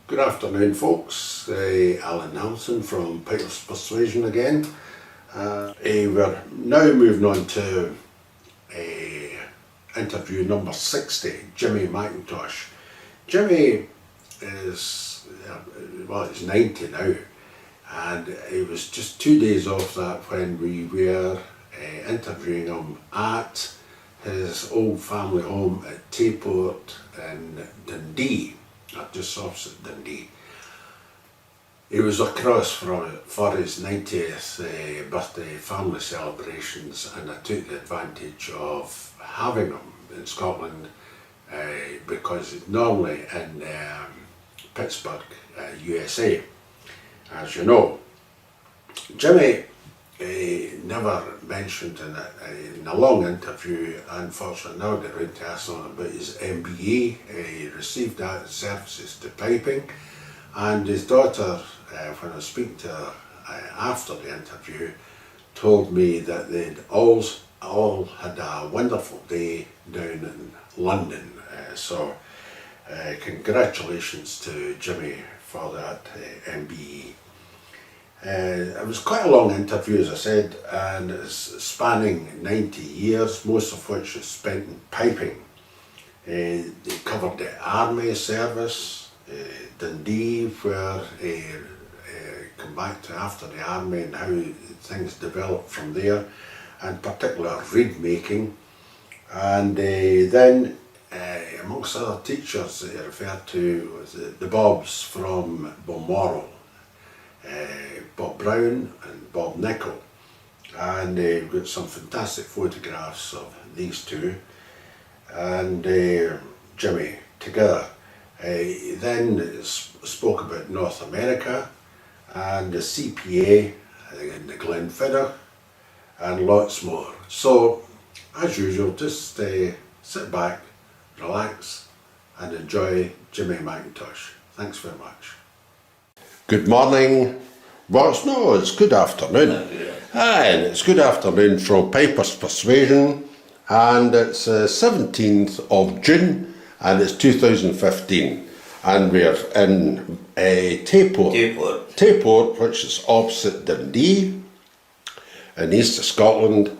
Good afternoon, folks. Alan Nelson from Pipers'Persuasion again. We're now moving on to interview number 60, Jimmy MacIntosh. Jimmy is, he's 90 now, and it was just 2 days off that when we were interviewing him at his old family home at Tayport in Dundee, just opposite Dundee. He was across for his 90th birthday family celebrations, and I took the advantage of having him in Scotland because it's normally in Pittsburgh, USA. As you know, Jimmy never mentioned in a long interview, unfortunately never got around to asking him about his MBE. He received that services to piping, and his daughter, when I was speaking to her after the interview, told me that they'd all had a wonderful day down in London. So congratulations to Jimmy for that MBE. It was quite a long interview, as I said, and it's spanning 90 years, most of which is spent in piping. They covered the army service, Dundee, where he came back to after the army and how things developed from there, and particular reed making. And then, amongst other teachers that he referred to, was the Bobs from Balmoral. Bob Brown and Bob Nichol, and we've got some fantastic photographs of these two and Jimmy together. He then spoke about North America and the CPA in the Glenfiddich and lots more. So as usual, just sit back, relax and enjoy Jimmy MacIntosh. Thanks very much. Good morning. Well, it's good afternoon. Aye, and it's good afternoon from Pipers'Persuasion, and it's 17th of June, and it's 2015, and we're in Tayport, which is opposite Dundee, in east of Scotland,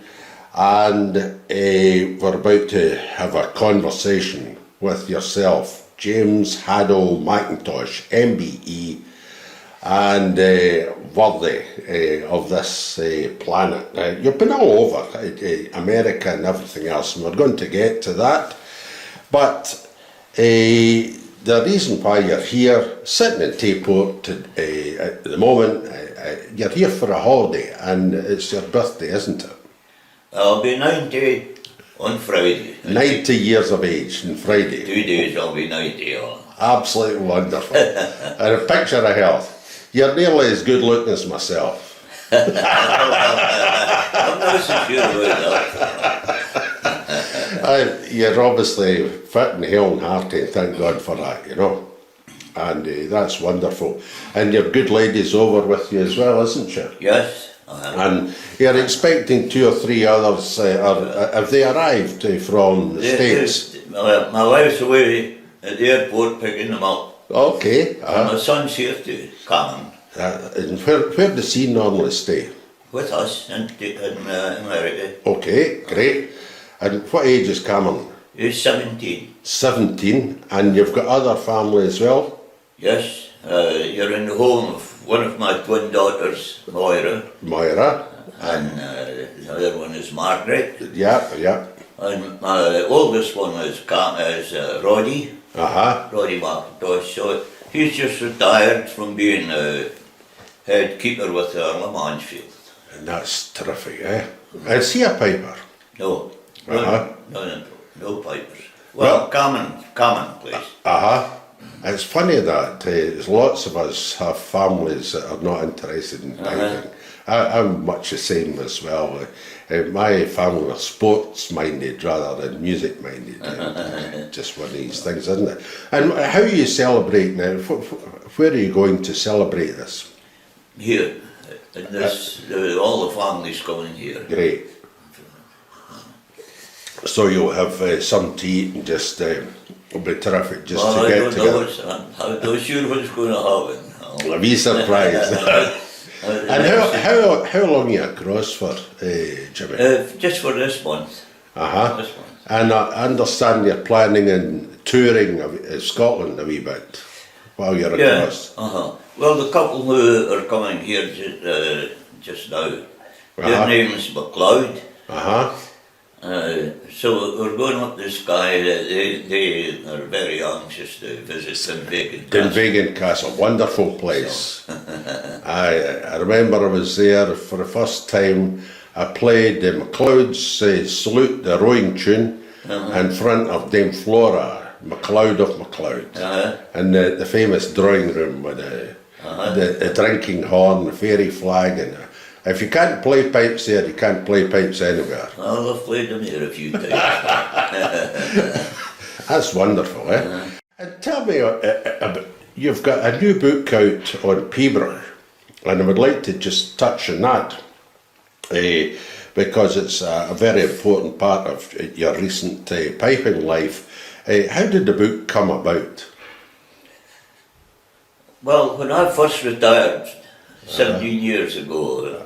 and we're about to have a conversation with yourself, James Haddle MacIntosh MBE, and worthy of this planet. You've been all over America and everything else, and we're going to get to that. But the reason why you're here, sitting in Tayport at the moment, you're here for a holiday, and it's your birthday, isn't it? I'll be 90 on Friday. 90 years of age on Friday. 2 days I'll be 90 on. Absolutely wonderful. And a picture of health. You're nearly as good looking as myself. I'm not so sure about that. You're obviously fit and hale and hearty, and thank God for that, you know. And that's wonderful. And your good lady's over with you as well, isn't she? Yes. And you're expecting 2 or 3 others, have they arrived from the States? My wife's away at the airport picking them up. Okay. And my son's here to come. And where does he normally stay? With us in America. Okay, great. And what age is Cameron? He's 17. 17, and you've got other family as well? Yes. You're in the home of one of my twin daughters, Moira. Moira. And the other one is Margaret. Yeah. And my oldest one is Roddy. Roddy MacIntosh. So he's just retired from being a head keeper with Le Mansfield. And that's terrific, eh? Is he a piper? No. No pipers. Well, commonplace. It's funny that lots of us have families that are not interested in piping. I'm much the same as well. My family are sports minded rather than music minded. Just one of these things, isn't it? And how are you celebrating now? Where are you going to celebrate this? Here. All the families coming here. Great. So you'll have some to eat and just It'll be terrific just Well, to I get don't together. know I'm not sure what's going to happen. I'll be surprised. And how long are you across for, Jimmy? Just for this month. This month. And I understand you're planning on touring Scotland a wee bit while you're across. Well, the couple who are coming here just now, their name's MacLeod. So we're going up this guy. They are very anxious to visit Dunvegan Castle, wonderful place. I remember I was there for the first time. I played MacLeod's Salute the Rowing Tune in front of Dame Flora, MacLeod of MacLeod, and the famous drawing room with the drinking horn, the fairy flag, and if you can't play pipes there, you can't play pipes anywhere. Well, I've played them here a few times. That's wonderful, eh? And tell me, you've got a new book out on Peabrook, and I would like to just touch on that, because it's a very important part of your recent piping life. How did the book come about? Well, when I first retired 17 years ago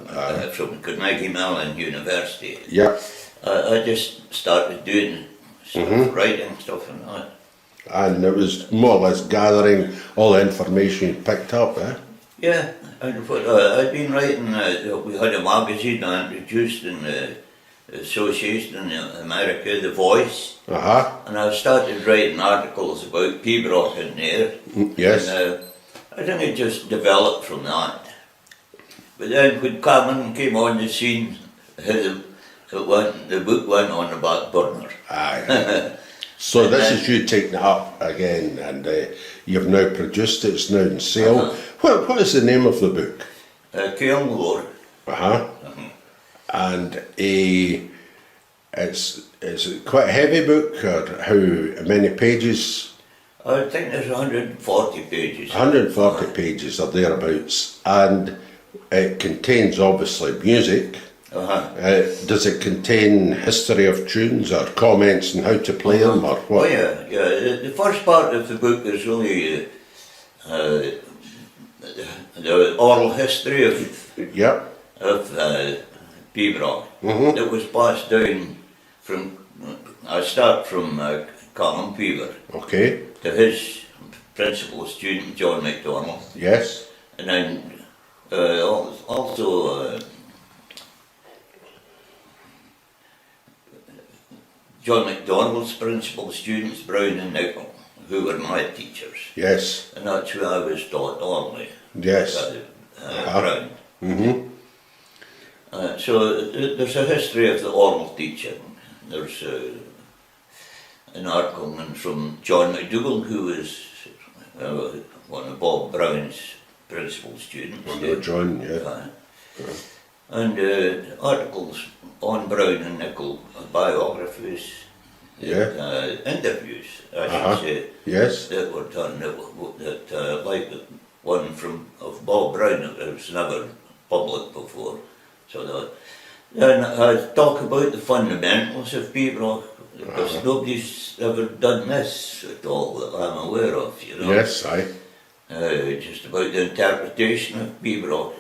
from Carnegie Mellon University, I just started doing stuff, writing stuff and that. And it was more or less gathering all the information you picked up, eh? Yeah, I'd been writing, we had a magazine I introduced in the association in America, The Voice, and I started writing articles about Peabrook in there. Yes. And, I think it just developed from that. But then when Cameron came on the scene, the book went on the back burner. Aye. So this is you taking it up again, and you've now produced it, it's now in sale. What is the name of the book? Cairn Lore. And it's quite a heavy book, or how many pages? I think there's 140 pages. 140 pages or thereabouts, and it contains obviously music. Does it contain history of tunes or comments on how to play them or what? Oh yeah. The first part of the book is really the oral history of Peabrook. It was passed down from. I start from Canon Peaver. Okay. To his principal student John MacDonald. Yes. And then also John MacDonald's principal students, Brown and Nicol, who were my teachers. Yes. And that's who I was taught only. Yes. Brown. So there's a history of the oral teaching. There's an article from John McDougall, who was one of Bob Brown's principal students. John, yeah. And articles on Brown and Nicol, biographies, interviews, I should say, that were done, that like the one of Bob Brown that was never public before. So then I talk about the fundamentals of Peabrook, because nobody's ever done this at all that I'm aware of, you know. Yes, aye. Just about the interpretation of Peabrook.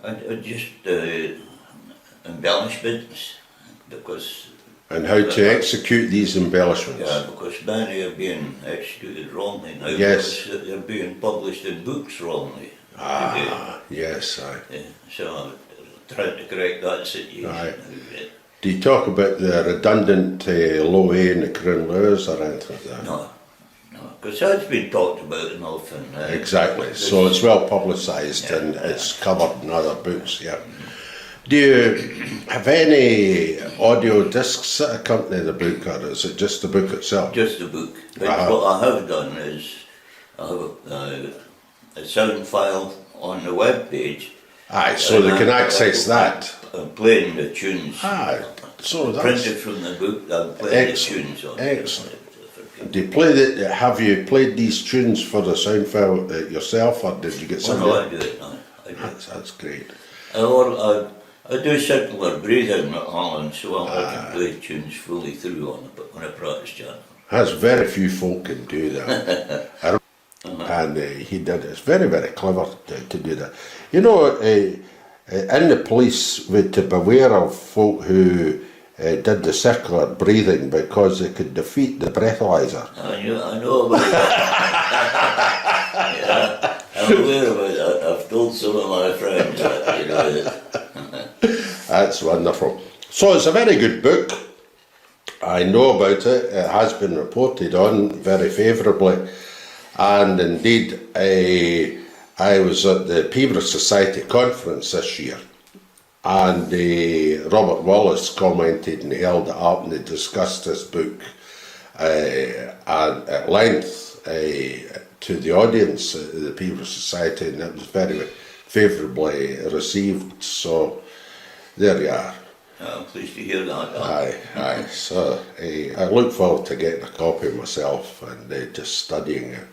And just embellishments, because... And how to execute these embellishments. Yeah, because many are being executed wrongly now. Yes. Because they're being published in books wrongly. Yes, aye. So I'm trying to correct that situation. Aye. Do you talk about the redundant low A in the Crown Laws or anything like that? No, because that's been talked about enough. Exactly, so it's well publicised and it's covered in other books, yeah. Do you have any audio discs that accompany the book, or is it just the book itself? Just the book. But what I have done is I have a sound file on the web page. Aye, so they can access that. I'm playing the tunes. So that's printed from the book. I'm playing the tunes on. Excellent. Do you play have you played these tunes for the sound file yourself, or did you get somebody? No, I do it now. That's great. I I do circular breathing at Holland, so I can play tunes fully through on a practice channel. That's very few folk can do that. And he did it. It's very, very clever to do that. You know, in the police, we to beware of folk who did the circular breathing because they could defeat the breathalyzer. I know about that. Yeah, I'm aware about that. I've told some of my friends that, you know. That. That's wonderful. So it's a very good book. I know about it. It has been reported on very favourably. And indeed, I was at the Pipers'Persuasion Society conference this year, and Robert Wallace commented and held it up, and they discussed this book at length to the audience at the Pipers'Persuasion Society, and it was very favourably received. So there you are. I'm pleased to hear that. Aye. So I look forward to getting a copy myself and just studying it.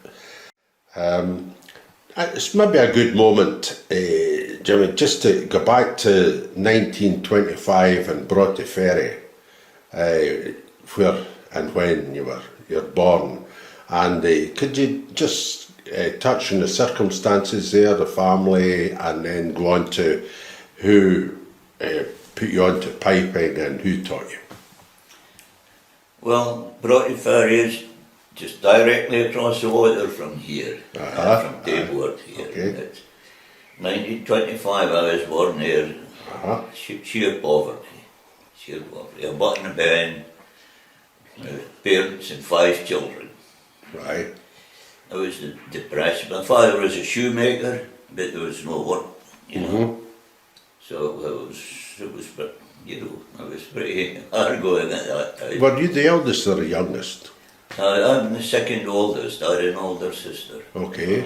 It's maybe a good moment, Jimmy, just to go back to 1925 and Broughty Ferry, where and when you're born, and could you just touch on the circumstances there, the family, and then go on to who put you on to piping and who taught you? Well, Broughty Ferry is just directly across the water from here, from Tableward here. Okay. It's 1925 I was born there, sheer poverty. A butt in a band, parents and 5 children. Right. I was depressed. My father was a shoemaker, but there was no work, you know. So it was, you know, I was pretty hard going at that time. Were you the eldest or the youngest? I'm the second oldest. I had an older sister. Okay,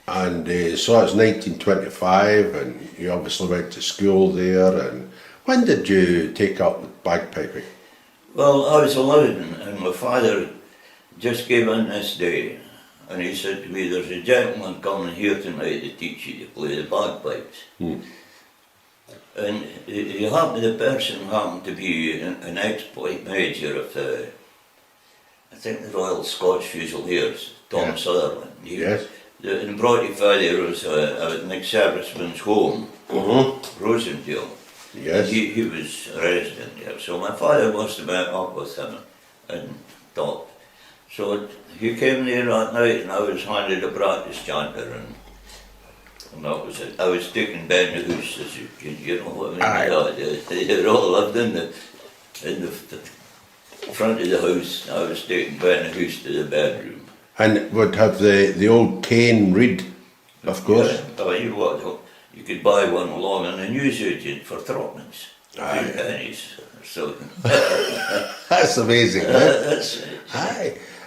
And so it's 1925, and you obviously went to school there. And when did you take up bagpiping? Well, I was 11, and my father just came in this day, and he said to me, "There's a gentleman coming here tonight to teach you to play the bagpipes." And the person happened to be an ex-pipe major of I think the Royal Scotch Fusiliers, Tom Sutherland. Yes. In Broughty Ferry there was an ex-serviceman's home, Rosendale. Yes. He was a resident there, so my father must have met up with him and talked. So he came there that night, and I was handed a practice chanter, and that was it. I was taking Ben the Hoose, as you know what I mean. They all lived in the front of the house. I was taking Ben the Hoose to the bedroom. And would have the old cane reed, of course. Yeah, oh, you know what? You could buy one along on a newsagent for 3 pennies. So that's amazing.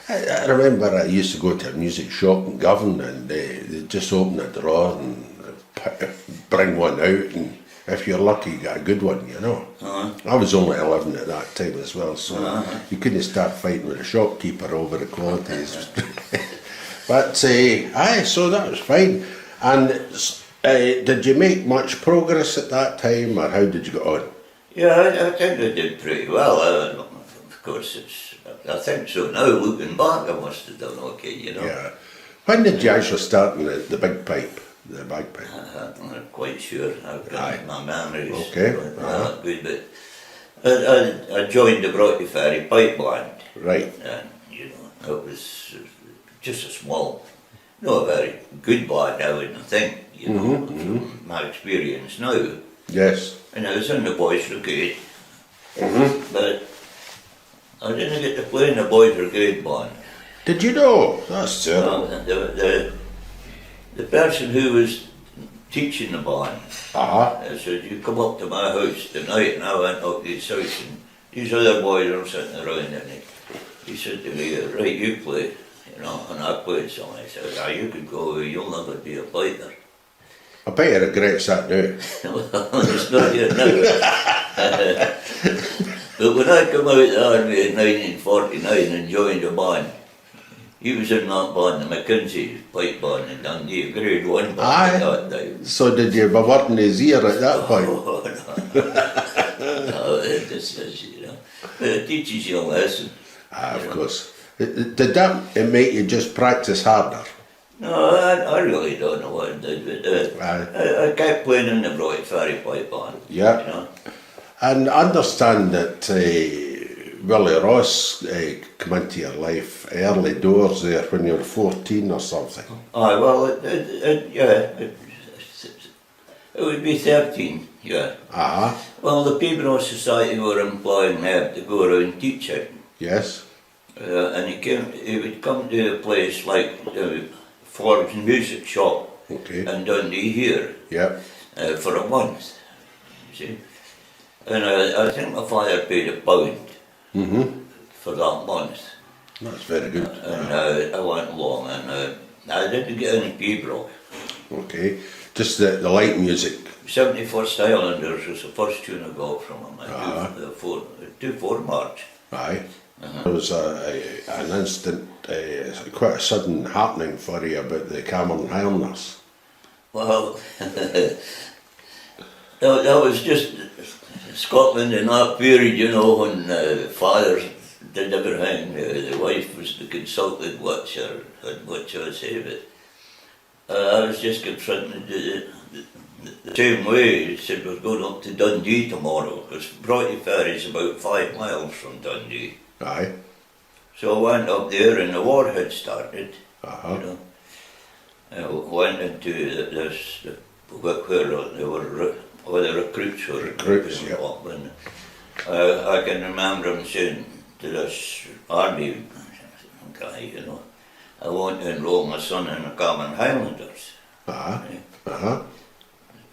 I remember I used to go to a music shop in Govan, and they'd just open a drawer and bring one out, and if you're lucky you get a good one, you know. I was only 11 at that time as well, so you couldn't start fighting with the shopkeeper over the quantities. But so that was fine. And did you make much progress at that time, or how did you get on? Yeah, I think I did pretty well. Of course, I think so now. Looking back, I must have done okay, you know. Yeah. When did you actually start in the big pipe, the bagpipe? I'm not quite sure. I've got my memories. Okay. Not good, but I joined the Broughty Ferry pipe band. Right. And you know, it was just a small, not a very good band, I wouldn't think. You know, from my experience now. Yes. And I was in the boys' brigade, but I didn't get to play in the boys' brigade band. Did you know? That's terrible. The person who was teaching the band said, "You come up to my house tonight," and I went up to his house, and these other boys were sitting around, and he said to me, "Right, you play," you know, and I played some. I said, "You can go, you'll never be a piper." I bet he regrets that now. Well, it's not here now. But when I came out of the army in 1949 and joined a band, He was in that band, the McKinsey pipe band in Dundee, grade 1 band Aye. at that time. So did you have a word in his ear at that point? Oh, no, this is, you know, but it teaches you a lesson. Ah, of course. Did that make you just practice harder? No, I really don't know what it did, but I kept playing in the Bright Ferry pipe band. Yeah. You know? And understand that Willie Ross came into your life early doors there when you were 14 or something. Aye, well, it would be 13, yeah. Uh-huh. Well, the people of society were employing him to go around teaching. Yes. And he would come to a place like Ford's Music Shop Okay. in Dundee here Yeah. for a month, you see. And I think my father paid £1 for that month. That's very good. And I went along and I didn't get any P-Brock. Okay. Just the light music. 71st Islanders was the first tune I got from him. Uh-huh. 2-4 March. Aye. There was an instant, quite a sudden happening for you about the Cameron Highlanders. Well, that was just Scotland in that period, you know, when fathers did everything. The wife was the consultant watcher, had much to say, but I was just confronted the same way. He said we're going up to Dundee tomorrow, because Broughty Ferry is about 5 miles from Dundee. Aye. So I went up there and the war had started. Uh-huh. You know. I went into this, where they were, all the recruits were. Recruits, yeah. Up, and I can remember him saying to this army guy, you know, I want to enroll my son in the Common Highlanders. Uh-huh. Yeah. Uh-huh.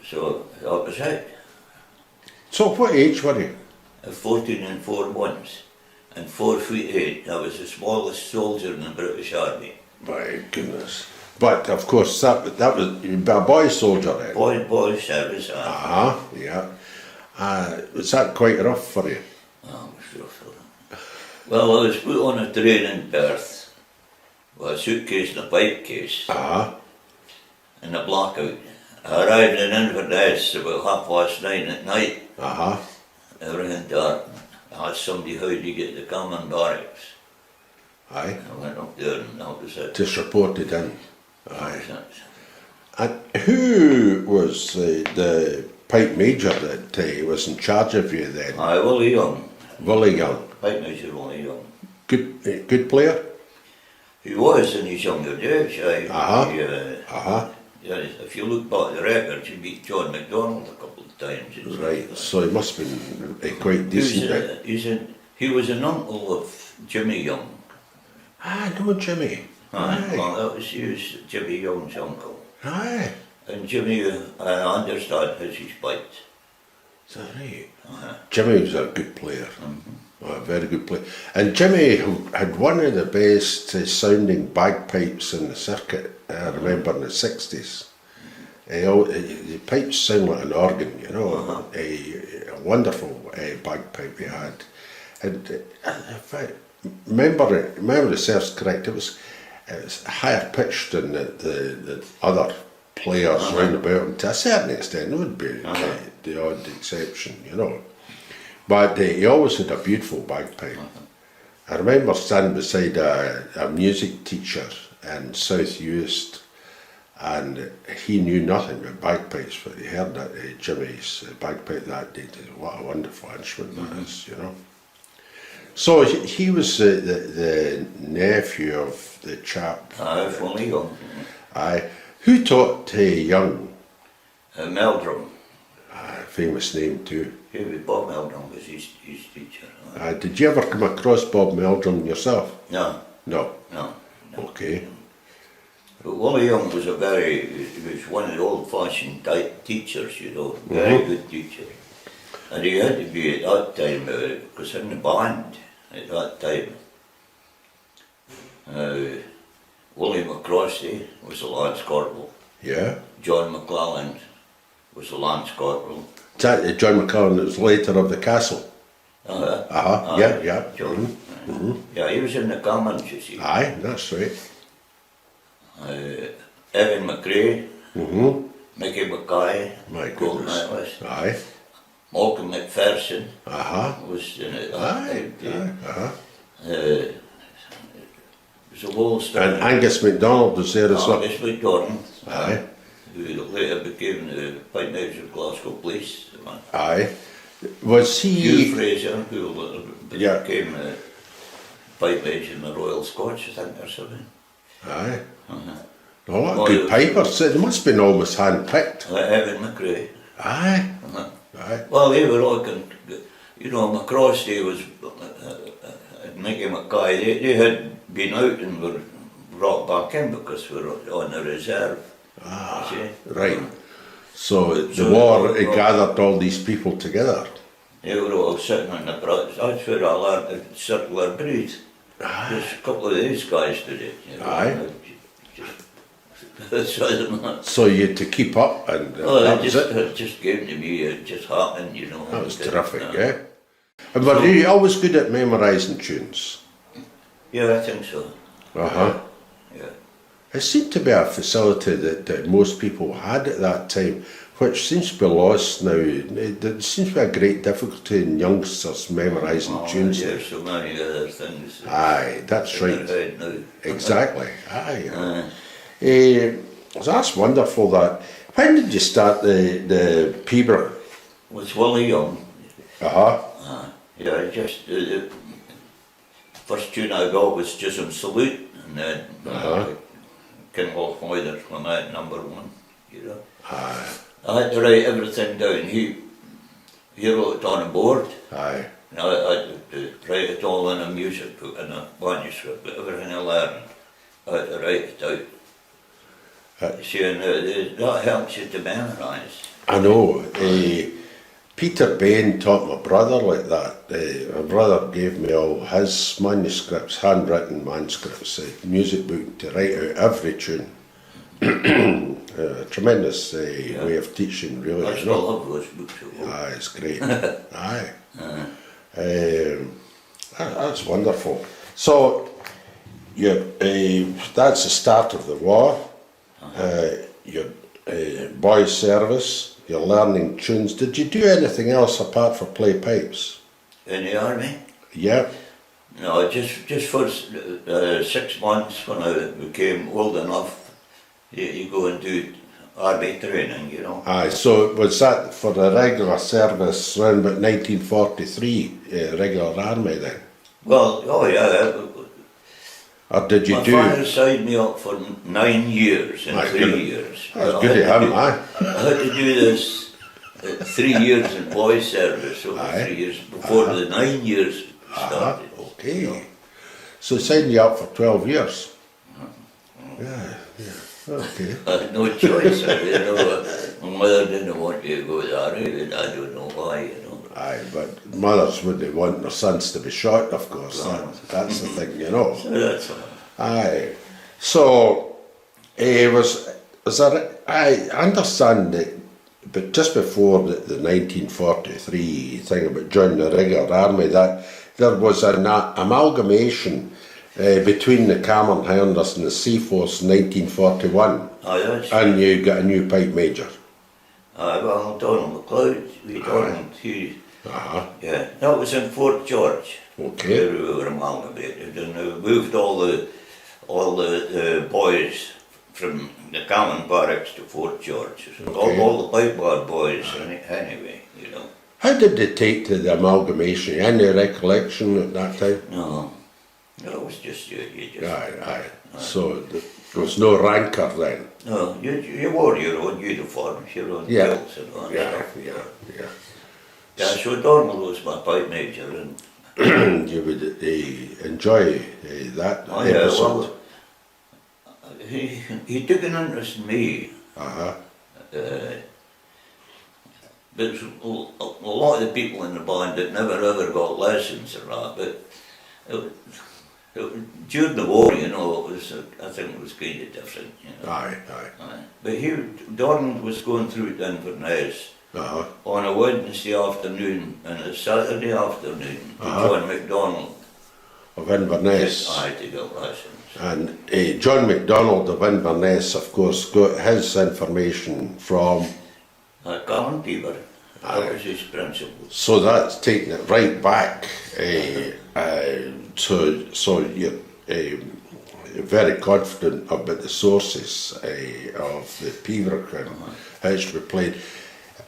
So that was it. So what age were you? 14 and 4 months. And 4'8". I was the smallest soldier in the British Army. My goodness. But of course that was you'd be a boy soldier then. Boy service. Uh-huh, yeah. Was that quite rough for you? Oh, it was rough. Well, I was put on a train in Perth with a suitcase and a pipe case Uh-huh. and a blackout. I arrived in Inverness about 9:30 at night. Uh-huh. Everything dark. I asked somebody how do you get to Common Barracks. Aye. I went up there and that was it. Just reported in. Aye. That was it. And who was the pipe major that was in charge of you then? Aye, Willie Young. Willie Young. Pipe Major Willie Young. Good player? He was in his younger days. Uh-huh. He, Uh-huh. yeah, if you look back at the records, he beat John MacDonald a couple of times. and stuff Right, like that. so he must have been quite decent then. He was an uncle of Jimmy Young. Ah, no, Jimmy. Aye. Well, he was Jimmy Young's uncle. Aye. And Jimmy, I understand, has his bite. Is that right? Uh-huh. Jimmy was a good player. A very good player. And Jimmy had one of the best sounding bagpipes in the circuit, I remember in the 60s. The pipes sound like an organ, you know, a wonderful bagpipe he had. And if I remember the serves correct, it was higher pitched than the other players round about him. To a certain extent, it would be the odd exception, you know. But he always had a beautiful bagpipe. I remember standing beside a music teacher in South Uist, and he knew nothing about bagpipes, but he heard that Jimmy's bagpipe that day. What a wonderful instrument that is, you know. So he was the nephew of the chap. Aye, Willie Young. Aye. Who taught Young? Meldrum. Famous name too. He was Bob Meldrum was his teacher. Did you ever come across Bob Meldrum yourself? No. No. No. Okay. But Willie Young was he was one of the old-fashioned type teachers, you know, very good teacher. And he had to be at that time, because in the band at that time, Willie McCroskey was the Lance Corporal. Yeah. John McClelland was the Lance Corporal. Is that John McClellan that was later of the castle? Uh-huh. Uh-huh. Yeah, yeah. John. Yeah, he was in the Commons, you see. Aye, that's right. Evan McRae, Mm-hmm. Mickey Mackay, My Golden goodness. Isles, Aye. Malcolm McPherson Uh-huh. was in it. Aye. Aye. Uh-huh. It was a whole story. And Angus MacDonald was there as well. Angus MacDonald, Aye. who later became the Pipe Major of Glasgow Police. Aye. Was Hugh he... Fraser, who Yeah. became the Pipe Major in the Royal Scotch, I think, or something. Aye. Uh-huh. A lot of good pipers. They must have been almost hand-picked. Evan McRae. Aye. Uh-huh. Aye. Well, they were all, you know, McCrosty was, Mickey Mackay, they had been out and were brought back in because we were on the reserve. Ah, you see. right. So the So war they it were- gathered all these people together. They were all sitting on the brush. That's where I learned to circular breathe. There's a couple of these guys did it. You know, Aye. Just, So you had to keep up, and that was it. it just came to me, it just happened, you know. That was and, terrific, uh, yeah. And were you always good at memorising tunes? Yeah, I think so. Uh-huh. Yeah. It seemed to be a facility that most people had at that time, which seems to be lost now. There seems to be a great difficulty in youngsters memorising tunes. There's so many other things. Aye, that's in their right. head now. Exactly. Aye. Uh, That's wonderful. That. When did you start the Piper? was Willie Young. Uh-huh. Yeah, just the first tune I got was Chisholm Salute, and then King Wolf Moiders went out #1. You know, Aye. I had to write everything down. He wrote it on a board. Aye. And I had to write it all in a music book, in a manuscript, but everything I learned, I had to write it out. You see, and that helps you to memorise. I know. Peter Bain taught my brother like that. My brother gave me all his manuscripts, handwritten manuscripts, a music book to write out every tune. Tremendous way of teaching, really. I you still know. have those books at home. Aye, it's great. Aye. That's wonderful. So, that's the start of the war. Your boys' service, you're learning tunes. Did you do anything else apart from play pipes? In the army? Yeah. No, just for 6 months when I became old enough, you go and do army training, you know. Aye, so was that for the regular service around about 1943, regular army then? Well, oh yeah, Or did you my do... father signed me up for 9 years in My 3 goodness. years. That's I good had of to him, do- aye. I had to do this 3 years in boys' service, over Aye. 3 years, before the 9 years started. Okay. you know. So signed you up for 12 years? Yeah, okay. I had no choice, you know. My mother didn't want me to go to the army, and I don't know why, you know. Aye, but mothers wouldn't want their sons to be shot, of course. That's the thing, you know. So that's all. Aye. So, was there, I understand that, but just before the 1943 thing about joining the regular army, that there was an amalgamation between the Cameron Highlanders and the Sea Force in 1941, That's and you got a new pipe major. well, Donald McLeod, Donald, he, Uh-huh. yeah, that was in Fort George. Okay. Where we were amalgamated, and we moved all the boys from the Common Barracks to Fort George. So Okay. all the pipe bar boys, anyway, you know. How did they take to the amalgamation? Any recollection at that time? No, it was just you just. Aye. So there was no rancour then? No, you wore your own uniforms, your own Yeah. kilts and all Yeah, that. yeah. Yeah, so Donald was my pipe major, and You would enjoy that oh, yeah, episode? well, he took an interest in me. Uh-huh. There's a lot of the people in the band that never ever got lessons or that, but during the war, you know, it was, I think it was kind of different, you know. Aye. But Donald was going through to Inverness Uh-huh. on a Wednesday afternoon and a Saturday afternoon to Uh-huh. John MacDonald. of Inverness. I to get lessons. And John MacDonald of Inverness, of course, got his information from Colin Beaver. That was his principal. So that's taking it right back. So you're very confident about the sources of the pibroch and how it's to be played.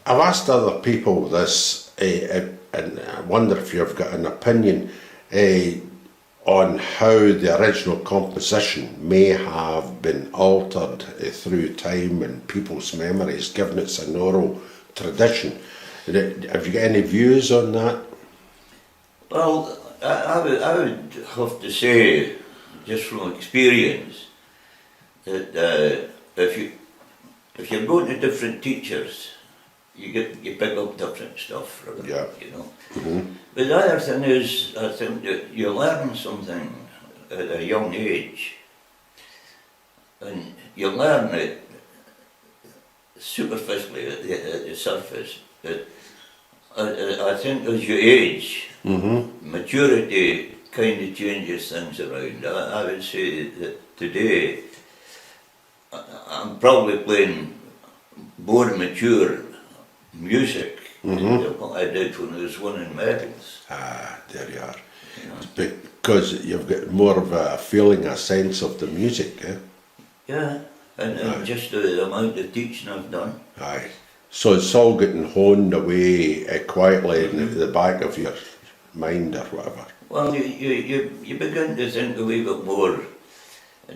I've asked other people this, and I wonder if you've got an opinion on how the original composition may have been altered through time and people's memories, given it's an oral tradition. Have you got any views on that? Well, I would have to say, just from experience, that if you're going to different teachers, you pick up different stuff from them, Yeah. you know. Mm-hmm. But the other thing is, I think that you learn something at a young age, and you learn it superficially at the surface. But I think as you age, maturity kind of changes things around. I would say that today I'm probably playing more mature music than what I did when I was winning medals. Ah, there you are. You know? Because you've got more of a feeling, a sense of the music, eh? Yeah, and just the amount of teaching I've done. Aye. So it's all getting honed away quietly in the back of your mind or whatever. Well, you begin to think a wee bit more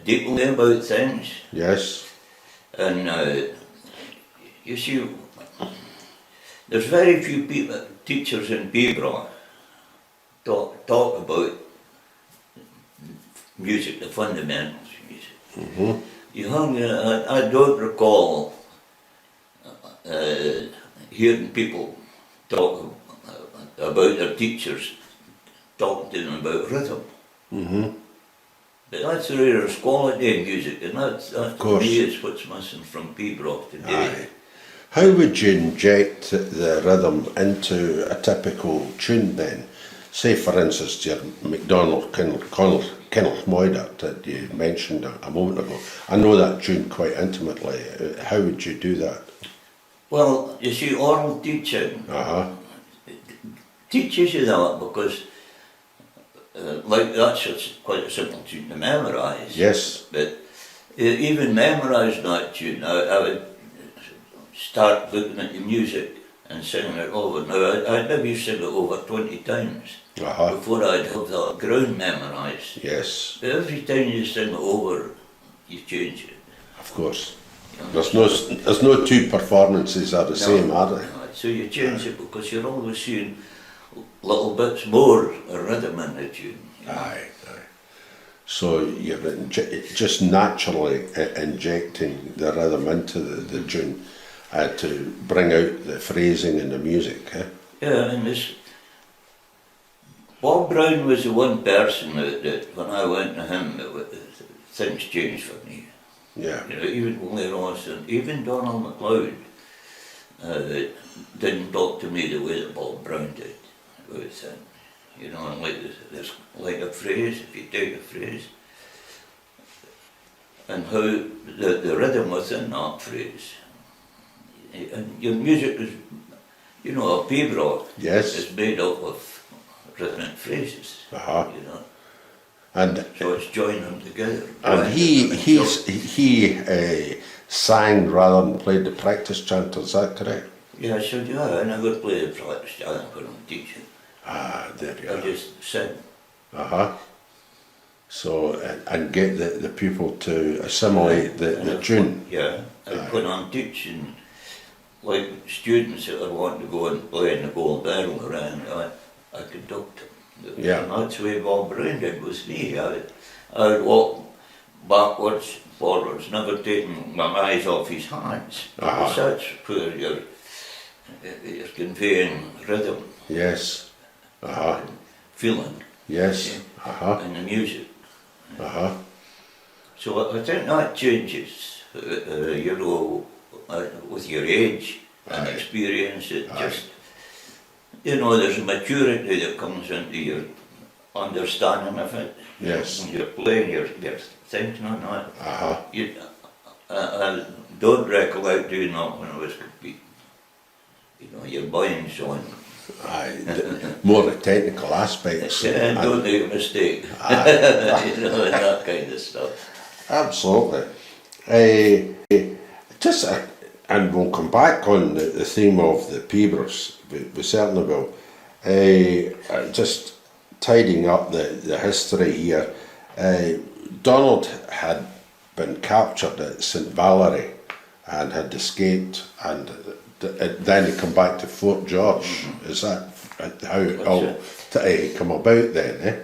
deeply about things. Yes. And you see, there's very few teachers in Pipers'Persuasion talk about music, the fundamentals of music. You have, I don't recall hearing people talk about their teachers talking to them about rhythm. But that's the rarest quality in music, and that for me is what's missing from Pipers'Persuasion today. Aye. How would you inject the rhythm into a typical tune then? Say for instance your MacDonald Kenneth Moider that you mentioned a moment ago. I know that tune quite intimately. How would you do that? Well, you see, oral teaching teaches you that because like that's just quite a simple tune to memorise. Yes. But even memorising that tune, I would start looking at the music and singing it over. Now, I'd maybe sing it over 20 times before I'd have that ground memorised. Yes. But every time you sing it over, you change it. Of course. There's no two performances are the same, are they? No. So you change it because you're always seeing little bits more rhythm in the tune. You know? Aye. So you're just naturally injecting the rhythm into the tune to bring out the phrasing and the music. Eh? Yeah, and this Bob Brown was the one person that when I went to him, things changed for me. Yeah. You know, even Willie Ross and even Donald MacLeod didn't talk to me the way that Bob Brown did. You know, and there's like a phrase, if you take a phrase, and how the rhythm within that phrase. And your music is, you know, a Pipers'Persuasion is made up of rhythmic phrases. You know. And so it's joining them together. And he sang rather than played the practice chant, is that correct? Yeah, so I never play the practice chant when I'm teaching. There you are. I just sing. So, and get the people to assimilate the tune. Yeah, and when I'm teaching, like students that I want to go and play in the gold barrel around, I conduct them. Yeah. And that's the way Bob Brown did with me. I would walk backwards, forwards, never taking my eyes off his hands. Because that's where you're conveying rhythm. Yes. Feeling. Yes. And the music. So I think that changes, you know, with your age and experience. It just, you know, there's a maturity that comes into your understanding of it. Yes. When you're playing, you're thinking on that. Uh-huh. I don't recollect doing that when I was competing. You know, your mind's on. Aye, more the technical aspects. Don't make a mistake. You know, and that kind of stuff. Absolutely. And we'll come back on the theme of the Peebles, we certainly will. Just tidying up the history here. Donald had been captured at St Valery and had escaped, and then he come back to Fort George. Is that how it all come about then, eh?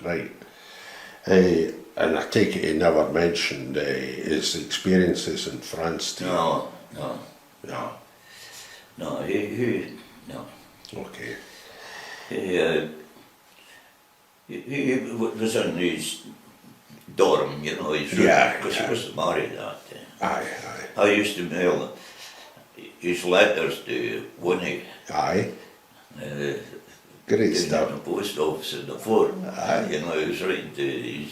Right. And I take it he never mentioned his experiences in France. No. Okay. He was in his dorm, you know, because he was married that day. Aye. I used to mail his letters to Winnie. Aye. Great stuff. In the post office in the fort. Aye. You know, he was writing to his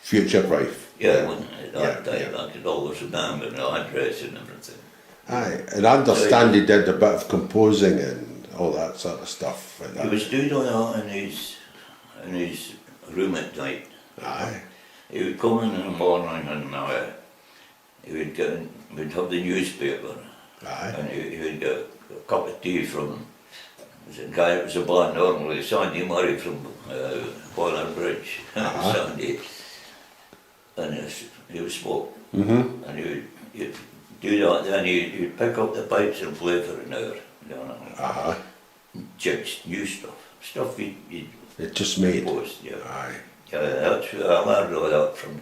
future wife. Yeah, at that time I could always remember the address and everything. Aye, and I understand he did a bit of composing and all that sort of stuff. Like that. He was doing all that in his room at night. Aye. He would come in the morning and we'd have the newspaper. Aye. And he would get a cup of tea from the guy that was a band normally, Sandy Murray from Boiler Bridge, Sandy. And he would smoke. And he'd do that, then he'd pick up the pipes and play for an hour. You know, jigs, new stuff he'd it just made. Post, yeah. Aye. Yeah, that's I learned all that from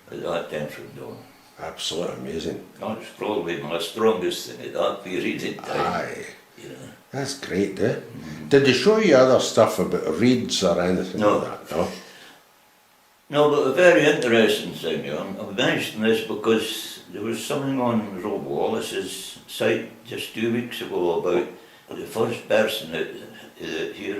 at that time from Don. Absolutely amazing. That's probably my strongest thing at that period in time. Aye. You know. That's great, eh? Did they show you other stuff about reeds or anything No. like that? No. No, but a very interesting thing, you know, I'm mentioning this because there was something on Rob Wallace's site just 2 weeks ago about the first person that he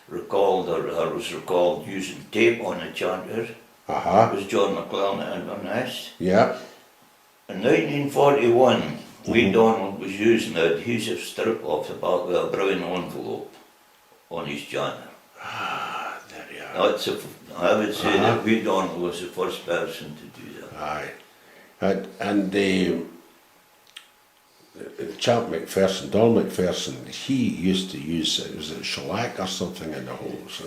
recalled or was recalled using tape on the chanters. It was John McClellan at Inverness. Yeah. In 1941, Wee Donald was using an adhesive strip off the back of a brown envelope on his chanter. There you are. I would say that Wee Donald was the first person to do that. Aye. And the chap McPherson, Donald McPherson, he used to use, was it shellac or something in the holes,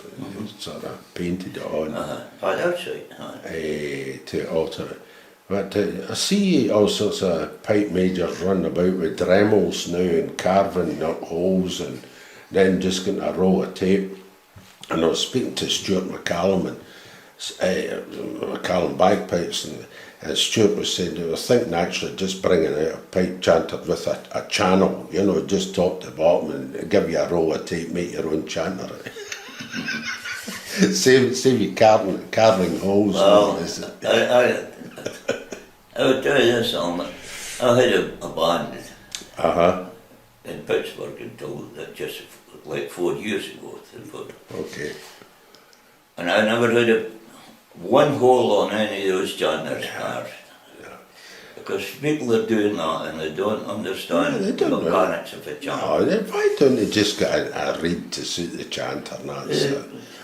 sort of painted it on. That's right. To alter it. But I see all sorts of pipe majors running about with Dremels now and carving up holes and then just getting a roll of tape. And I was speaking to Stuart McCallum and McCallum Bagpipes, and Stuart was saying they were thinking actually just bringing out a pipe chanter with a channel, you know, just top to bottom and give you a roll of tape, make your own chanter. save you carving holes. Well, I would tell you this, Alan. I had a band in Pittsburgh until just like 4 years ago. Okay. And I never had one hole on any of those chanters cars. Because people are doing that and they don't understand the mechanics of a chanter. No, why don't they just get a reed to suit the chanter?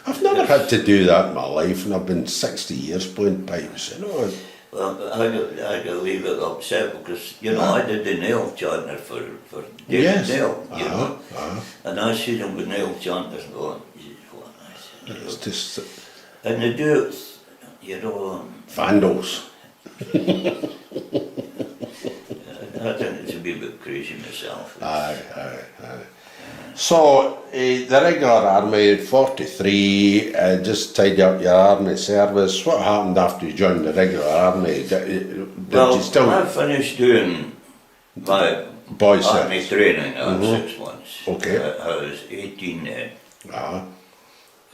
I've never had to do that in my life, and I've been 60 years playing pipes, you know. Well, I got to leave it upset because, you know, I did the nail chanter for David Nail, you know. And I see them with nail chanters going, what it's just... And they do it, you know... Vandals. I tend to be a bit crazy myself. Aye. So, the regular army, 43, just tied up your army service. What happened after you joined the regular army? Did you still... I finished doing my army training at 6 months. Okay. I was 18 then.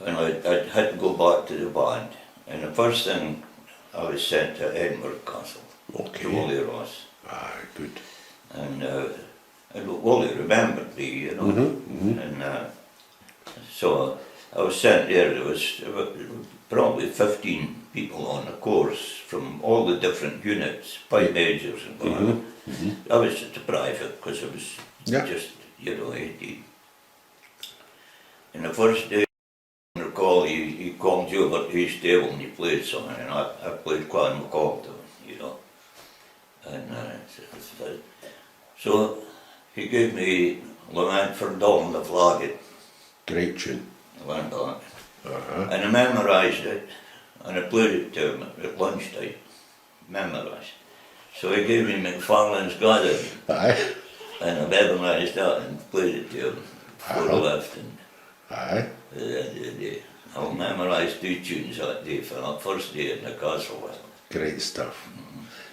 And I had to go back to the band. And the first thing, I was sent to Edinburgh Castle, to Wally Ross. Good. And Wally remembered me, you know. And so I was sent there. There was probably 15 people on the course from all the different units, pipe majors and all that. I was at the private because I was just, 18. And the first day, I recall, he called you over to his table and he played something, and I played Quan McCall to him, And so he gave me Lament for Dawn the Flagged. Great tune. I went back. And I memorised it, and I played it to him at lunchtime. Memorised. So he gave me McFarlane's Gathering. Aye. And I memorised that and played it to him before I left. And Aye. I memorised 2 tunes that day for that first day in the castle with him. Great stuff.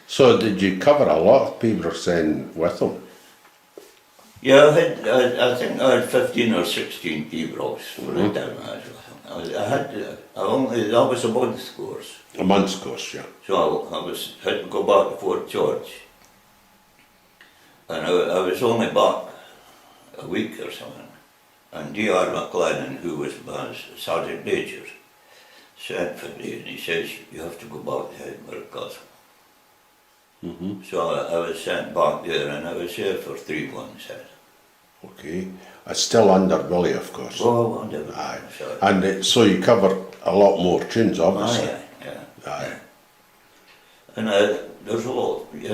So did you cover a lot of papers then with them? Yeah, I think I had 15 or 16 P-Bros for the time I was with him. That was a month's course. A month's course, yeah. So I had to go back to Fort George. And I was only back a week or something. And D.R. McLennan, who was my Sergeant Major, sent for me and he says, you have to go back to Edinburgh Castle. So I was sent back there and I was there for 3 months. Okay. Still under Billy, of course. Oh, under Billy. Aye. And so you covered a lot more tunes, obviously. Aye. And there's a lot, you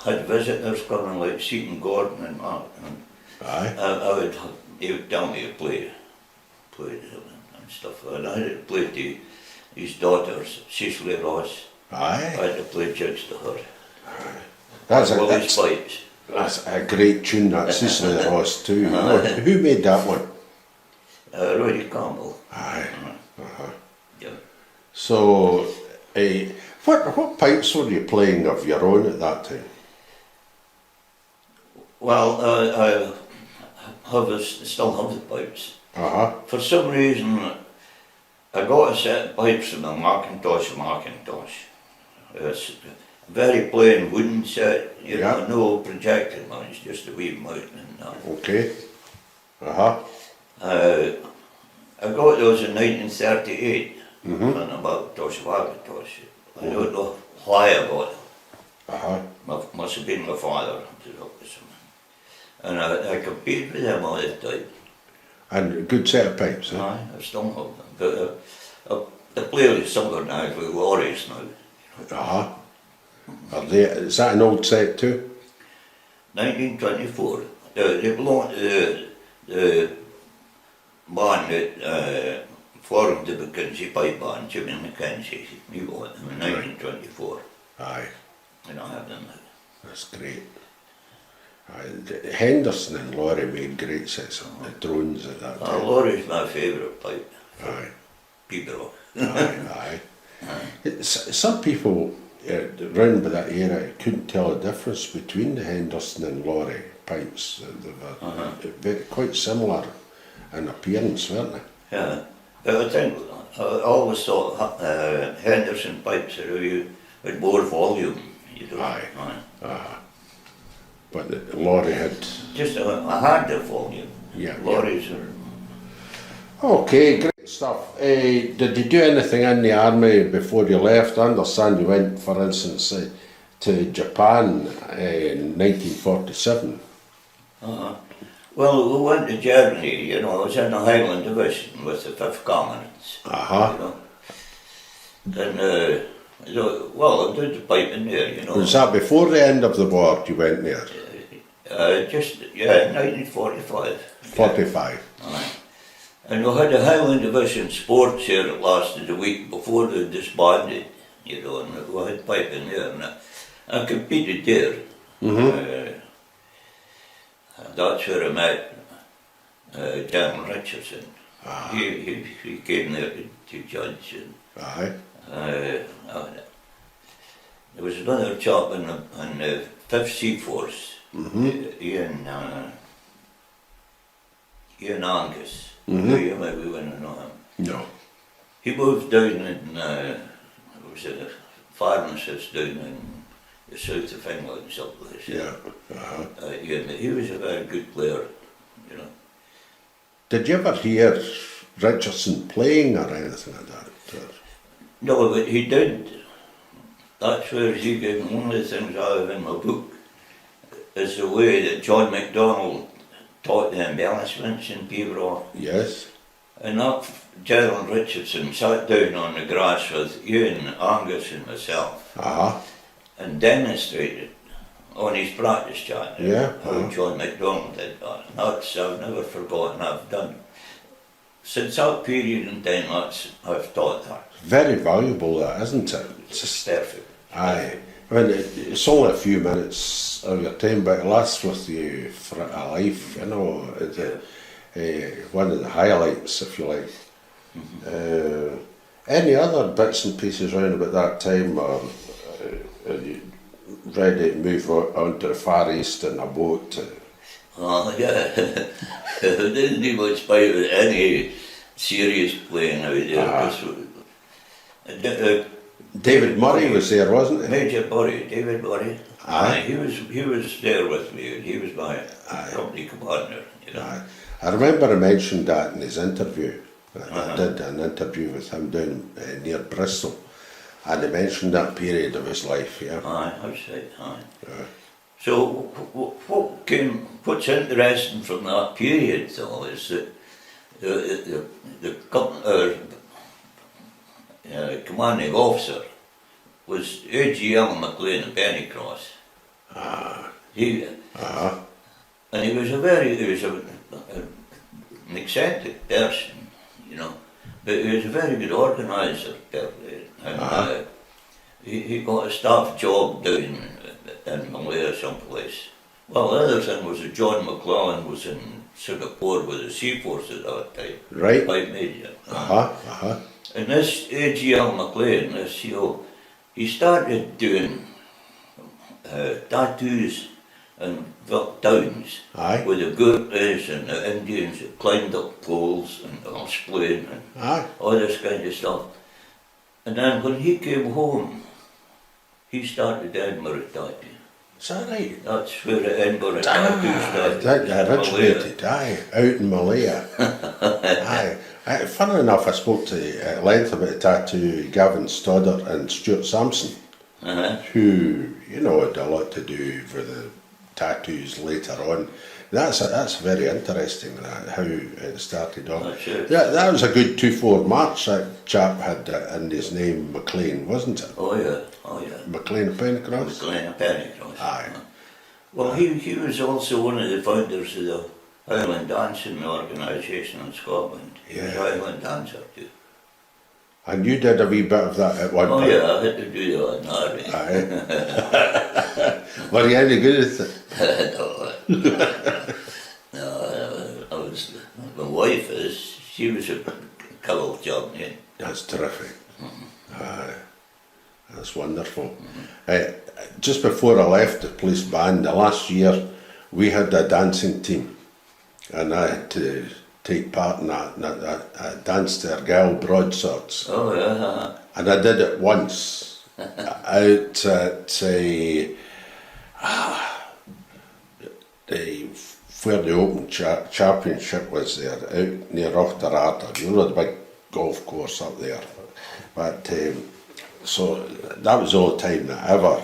had visitors coming like Seaton Gordon and that. And Aye. He would tell me to play and stuff. And I had to play to his daughters, Cicely Ross. Aye. I had to play jigs to her. That's a great tune, that Cicely Ross too. Who made that one? Roddy Campbell. Aye. Yeah. So, what pipes were you playing of your own at that time? Well, I still have the pipes. For some reason, I got a set of pipes from a MacIntosh. It's a very plain wooden set, no projecting ones, just a wee mountain and that. Okay. I got those in 1938 on a MacIntosh. I don't know why I got them. Must have been my father. And I competed with him all the time. And a good set of pipes, eh? Aye, I still have them. But I play with some of them with lorries now. Is that an old set too? 1924. They belong to the band that formed the McKinsey pipe band, Jimmy McKenzie. He bought them in 1924. Aye. And I have them now. That's great. Henderson and Laurie made great sets of drones at that time. Laurie's my favourite pipe. Aye. People. Aye. Some people round by that era couldn't tell the difference between the Henderson and Laurie pipes. They were quite similar in appearance, weren't they? Yeah. I think I always thought Henderson pipes with more volume. Aye. But Laurie had... Just a harder volume. Yeah. Laurie's are... Okay, great stuff. Did you do anything in the army before you left? I understand you went, for instance, to Japan in 1947. Well, we went to Germany, I was in the Highland Division with the 5th Commandants. And, I did the piping there, Was that before the end of the war you went there? 1945. 45. Aye. And we had a Highland Division sports here that lasted a week before they disbanded, and we had piping there. And I competed there. That's where I met Dan Richardson. He came there to judge. And, there was another chap in the 5th Sea Force, Ian Angus. You maybe wouldn't know him. No. He moved down in, was it a pharmacist down in the south of England, someplace. He was a very good player, Did you ever hear Richardson playing or anything like that? No, but he did. That's where he gave one of the things I have in my book is the way that John MacDonald taught the embellishments in Peterborough. Yes. And that Gerald Richardson sat down on the grass with Ian, Angus and myself and demonstrated on his practice chat how John MacDonald did that. And that's, I've never forgotten, I've done. Since that period in time, I've taught that. Very valuable that, isn't it? It's just perfect. Aye. I mean, it's only a few minutes of your time, but it lasts with you for a life, you know. It's one of the highlights, if you like. Any other bits and pieces round about that time, or are you ready to move on to the Far East in a boat? Oh, yeah. There didn't do much about any serious playing out there. David Murray was there, wasn't he? Major Murray, David Murray. Aye. He was there with me. He was my company commander. You know. Aye. I remember he mentioned that in his interview. I did an interview with him down near Bristol, and he mentioned that period of his life. Yeah. Aye, that's right. Aye. So what's interesting from that period, though, is that the commanding officer was A.G.L. McLean of Pennycross. And he was an eccentric person, you know, but he was a very good organiser. And he got a staff job down in Malaya someplace. Well, the other thing was that John McClellan was in Singapore with the Sea Force at that time. Right. Pipe Major. And this A.G.L. McLean, this CEO, he started doing tattoos and towns with the Gurkhas and the Indians that climbed up poles and explained and all this kind of stuff. And then when he came home, he started Edinburgh tattoo. Is that right? That's where the Edinburgh tattoo started. That originated, out in Malaya. Funny enough, I spoke to at length about the tattoo Gavin Stoddart and Stuart Sampson, who, you know, had a lot to do with the tattoos later on. That's very interesting, how it started off. That was a good 2-4 march that chap had in his name, McLean, wasn't it? Oh yeah. McLean of Pennycross? McLean of Pennycross. Aye. Well, he was also one of the founders of the Highland Dancing Organisation in Scotland. He was a Highland dancer too. And you did a wee bit of that at one point? Oh yeah, I had to do that in Army. Were you any good at it? No, I was, my wife is, she was a civil job. Yeah. That's terrific. That's wonderful. Just before I left the police band, the last year, we had a dancing team, and I had to take part in that. I danced their girl broadswords. Oh yeah. And I did it once out at where the Open Championship was there, out near Ochterarder, you know, the big golf course up there. But so that was the only time that I ever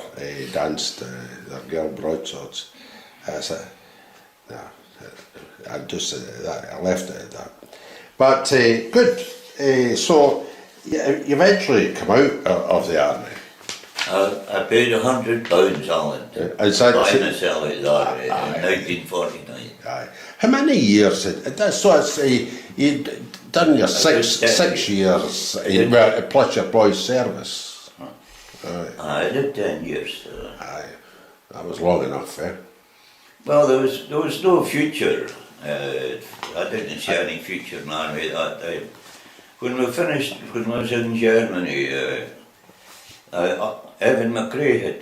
danced their girl broadswords. I left it at that. But good. So you eventually come out of the army. I paid £100, Alan, to buy myself out of the army in 1949. Aye. How many years? So it's you'd done your six years plus your boy's service. I did 10 years. Aye, that was long enough, eh? Well, there was no future. I didn't see any future in the army at that time. When I was in Germany, Evan McRae had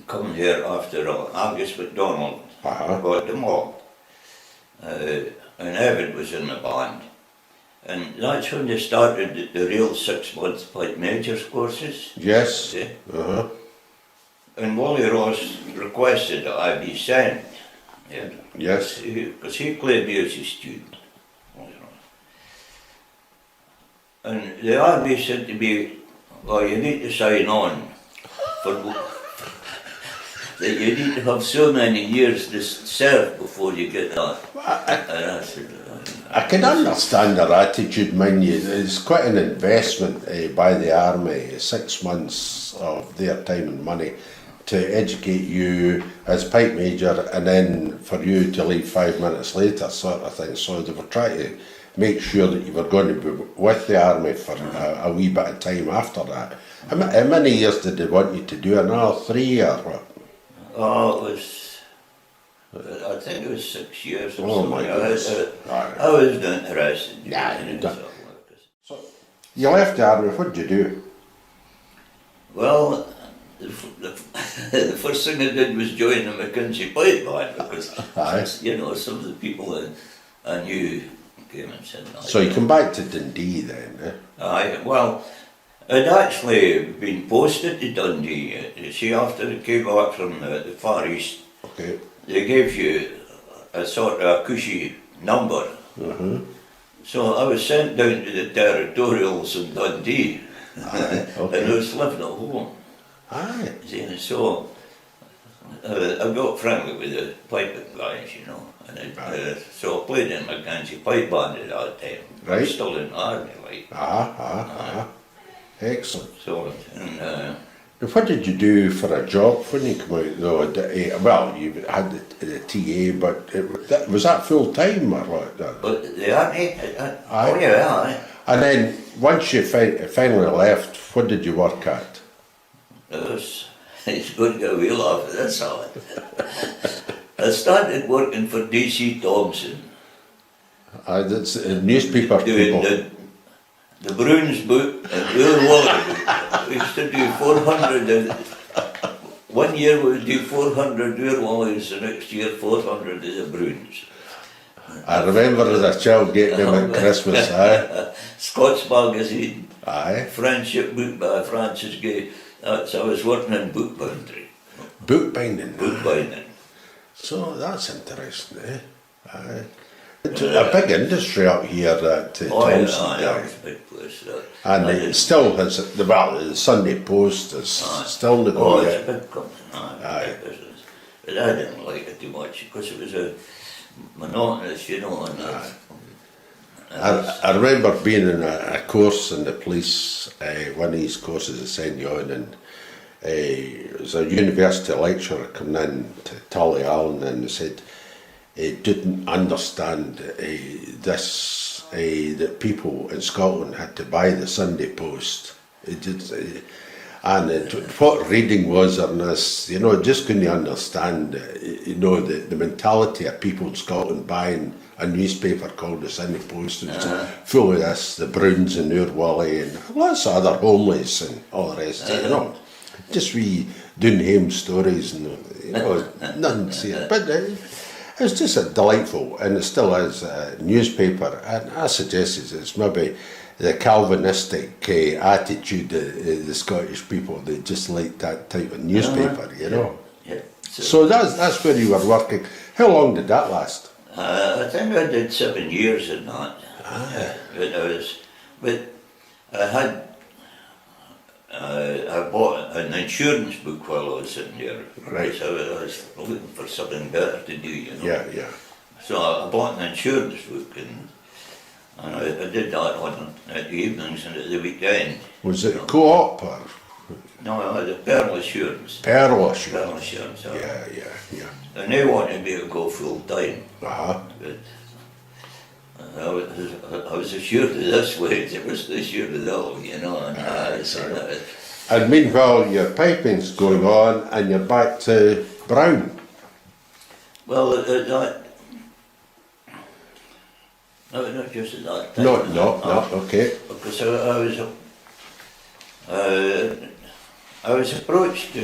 come here after Angus MacDonald bought them all. And Evan was in the band. And that's when they started the real 6-month Pipe Majors courses. Yes. And Wally Ross requested that I be sent. Yeah. Yes. Because he claimed me as his student. And the army said to me, well, you need to sign on for that you need to have so many years to serve before you get that. And I said, I can understand their attitude, mind you. It's quite an investment by the army, 6 months of their time and money to educate you as pipe major, and then for you to leave 5 minutes later, sort of thing. So they were trying to make sure that you were going to be with the army for a wee bit of time after that. How many years did they want you to do? Another 3 or what? oh, it was, I think it was 6 years or Oh something. my goodness. I was interested. Yeah, in you it, don't- so, So you left the army. What did you do? well, the first thing I did was join the MacIntosh Pipe Band because, Aye. you know, some of the people that I knew came and said, So you come back to Dundee then, eh? well, I'd actually been posted to Dundee. You see, after I came back from the Far East, Okay. they gave you a sort of a cushy number. So I was sent down to the territorials in Dundee, Aye, okay. and I was living at home. Aye. See, and so I got friendly with the piping guys, you know, and so I played in MacIntosh Pipe Band at that time. I Right. was still in the army, like. Excellent. So, and And what did you do for a job when you come out though? Well, you had the TA, but was that full time or what? but the army, Aye. oh yeah, aye. And then once you finally left, what did you work at? It's good to get a wee laugh at this, all. I started working for DC Thompson, That's newspaper doing people. the Bruins book and the Wally book. We used to do 400, one year we would do 400 Ur Wallies, the next year 400 of the Bruins. I remember as a child getting them at Christmas, aye. Scots Magazine, Aye. Friendship book by Francis Gay. So I was working in book boundary, Bookbinding. book binding. So that's interesting, eh? Aye. It's a big industry up here at Thompson. That there. was a big place. And it still has, the Sunday Post is still the Oh, going. it's a big company, big business. But I didn't like it too much because it was a monotonous, you know. And I remember being in a course in the police, one of these courses they send you on, and it was a university lecturer coming in to Tullyallen, and they said he didn't understand this, that people in Scotland had to buy the Sunday Post. It did, and what reading was on this, you know, just couldn't understand, you know, the mentality of people in Scotland buying a newspaper called the Sunday Post, and it's full of this, the Bruins and Ur Wally and lots of other homeless and all the rest, you know. Just wee Dunham stories and, you know, nothing to say. But it was just a delightful, and it still is, a newspaper, and I suggest it's maybe the Calvinistic attitude of the Scottish people. They just like that type of newspaper, you know. yeah. So that's where you were working. How long did that last? I think I did 7 years in that. But I had, I bought an insurance book while I was sitting there. Right. So I was looking for something better to do, you know. Yeah. So I bought an insurance book and I did that on at the evenings and at the weekend. Was it co-op or No, I had a Pearl Assurance. Pearl Assurance? Pearl Assurance. Yeah. And they wanted me to go full time. Uh-huh. But I was assured of this way, I wasn't assured of that, you know. And, And meanwhile, your piping's going on, and you're back to Brown. well, not just at that time. No, okay. Because I was approached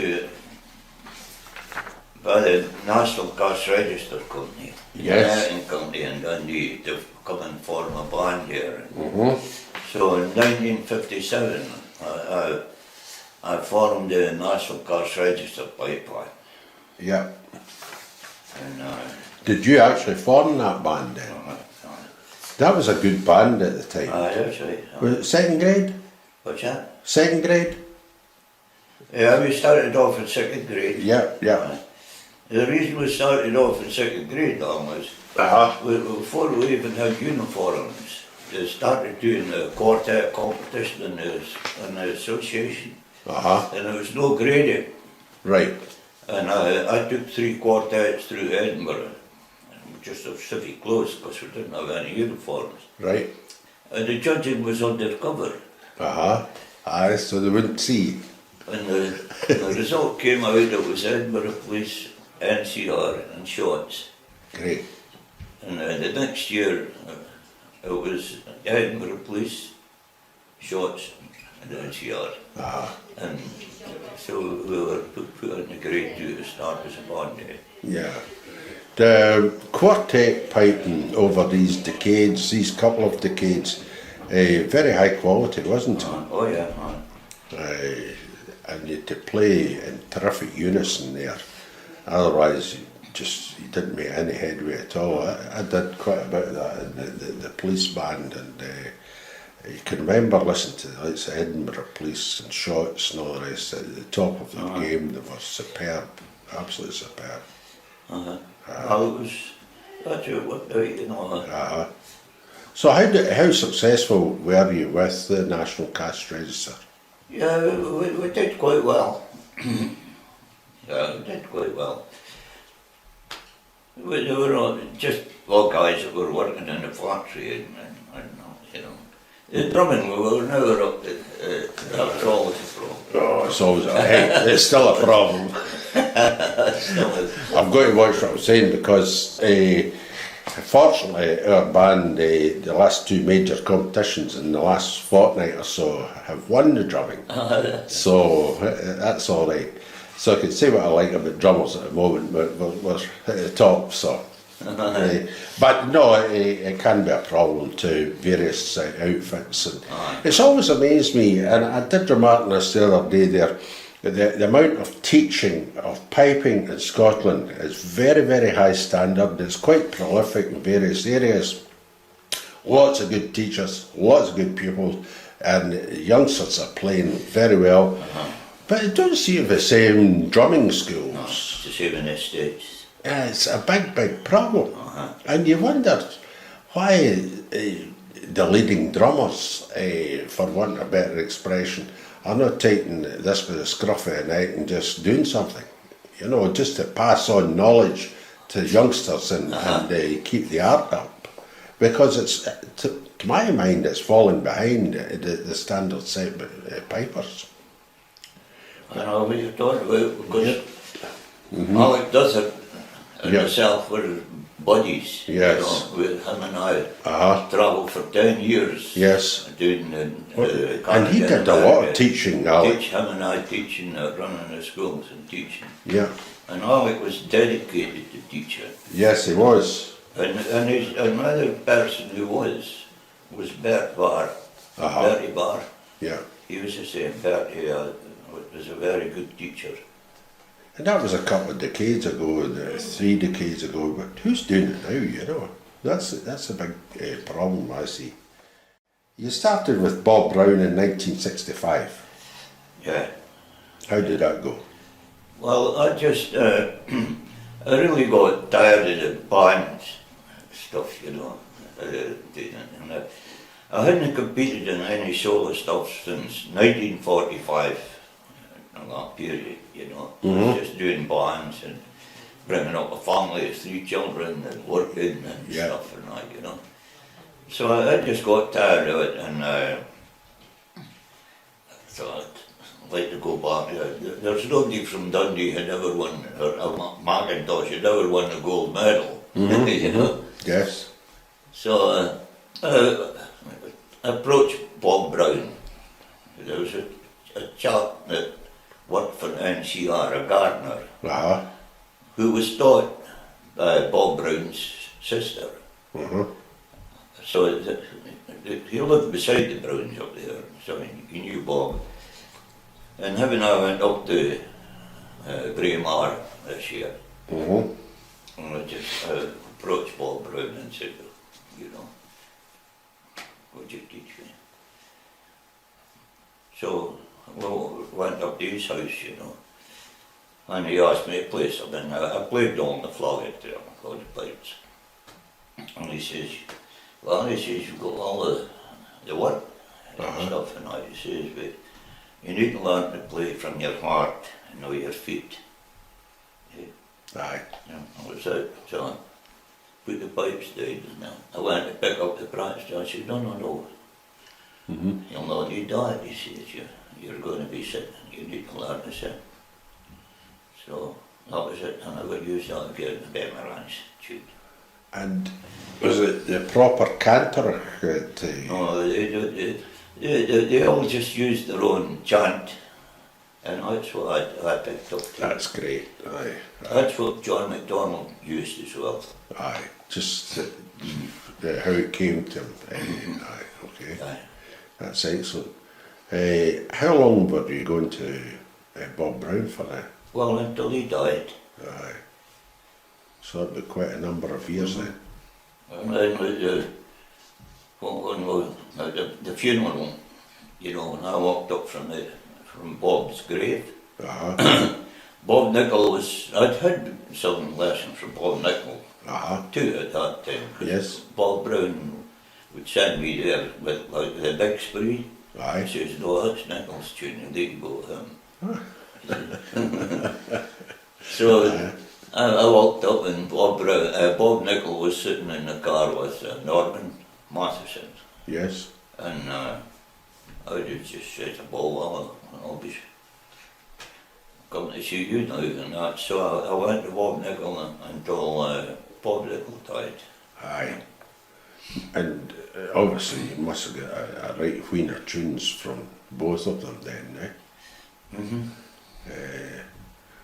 by the National Cash Register Company, Yes. American company in Dundee, to come and form a band here. Mm-hmm. So in 1957, I formed the National Cash Register Pipeline. Yeah. And, Did you actually form that band then? That was a good band at the time. Aye, that's right. Was it second grade? What's that? Second grade? Yeah, we started off in second grade. Yeah, yeah. The reason we started off in second grade, Don, was before we even had uniforms, they started doing the quartet competition in the association. And there was no grading. Right. And I took 3 quartets through Edinburgh, just of civvy clothes because we didn't have any uniforms. Right. And the judging was undercover. Aye, so they wouldn't see. And the result came out, it was Edinburgh Police, NCR and Shots. Great. And the next year it was Edinburgh Police, Shots and NCR. And so we were put in the grade 2 to start as a band. Yeah. The quartet piping over these decades, these couple of decades, very high quality, wasn't it? Oh yeah. And you had to play in terrific unison there. Otherwise, you didn't make any headway at all. I did quite a bit of that in the police band, and you can remember listening to the likes of Edinburgh Police and Shots and all the rest. At the top of the game, they were superb, absolutely superb. That's it worked out, you know. So how successful were you with the National Cash Register? Yeah, we did quite well. Yeah, we did quite well. They were all just guys that were working in the factory and you know. The drumming, we were never up to, that was always a problem. Oh, it's always, it's still a problem. I'm going to watch what I'm saying because fortunately our band, the last 2 major competitions in the last fortnight or so have won the drumming. So that's all right. So I can say what I like about drummers at the moment, but we're at the top, so. But no, it can be a problem to various outfits. And it's always amazed me, and I did remark on this the other day there, the amount of teaching of piping in Scotland is very, very high standard. It's quite prolific in various areas. Lots of good teachers, lots of good pupils, and youngsters are playing very well. But it don't seem the same drumming schools. No, it's the same in the States. It's a big, big problem. And you wonder why the leading drummers, for want of a better expression, are not taking this with a scruff of the neck and just doing something. You know, just to pass on knowledge to youngsters and keep the art up. Because it's, to my mind, it's falling behind the standard set by pipers. I know what you're talking about, because Alec does it himself with buddies. Yes. You know, with him and I travelled for 10 years. Yes. Doing and he did a lot of teaching, Alec. Him and I teaching, running the schools and teaching. Yeah. And Alec was dedicated to teaching. Yes, he was. And another person who was Bert Barr. Bertie Barr. Yeah. He was the same. Bertie was a very good teacher. And that was a couple of decades ago, 3 decades ago, but who's doing it now, you know? That's a big problem, I see. You started with Bob Brown in 1965. Yeah. How did that go? Well, I just, I really got tired of the band stuff, you know. I hadn't competed in any solo stuff since 1945. In that period, you know, just doing bands and bringing up a family of 3 children and working and stuff and that, you know. So I just got tired of it, and thought I'd like to go back. There's nobody from Dundee who never won, or MacIntosh who never won a gold medal, you know. Yes. So I approached Bob Brown. There was a chap that worked for NCR, a gardener, who was taught by Bob Brown's sister. So he lived beside the Browns up there, so he knew Bob. And him and I went up to Braemar this year. And I just approached Bob Brown and said, you know, would you teach me? So, well, went up to his house, you know, and he asked me to play something. I played on the flaget there, on the pipes. And he says, well, he says, you've got all the work and stuff, and I says, but you need to learn to play from your heart and know your feet. Aye. Yeah, that was it. So I put the pipes down, and I went to pick up the practice. I said, no. You'll not need that. He says, you're going to be sitting, you need to learn to sit. So that was it, and I would use that again to memorize tune. And was it the proper cantor? No, they all just used their own chant, and that's what I picked up too. That's great, aye. That's what John MacDonald used as well. Aye, just how it came to him. Aye, okay. Aye. That's excellent. How long were you going to Bob Brown for that? Well, until he died. Aye. So that'd be quite a number of years then. And then the funeral, you know, when I walked up from Bob's grave, Bob Nichol I'd had some lessons from Bob Nichol too at that time. Yes. Bob Brown would send me there with like the big spree. Aye. He says, no, that's Nichol's tune, you need to go with him. So I walked up and Bob Nichol was sitting in the car with Norman Matheson. Yes. And I just said to Bob, well, I'll be coming to see you now and that. So I went to Bob Nichol until Bob Nichol died. Aye. And obviously you must have got a right wheen of tunes from both of them then, eh?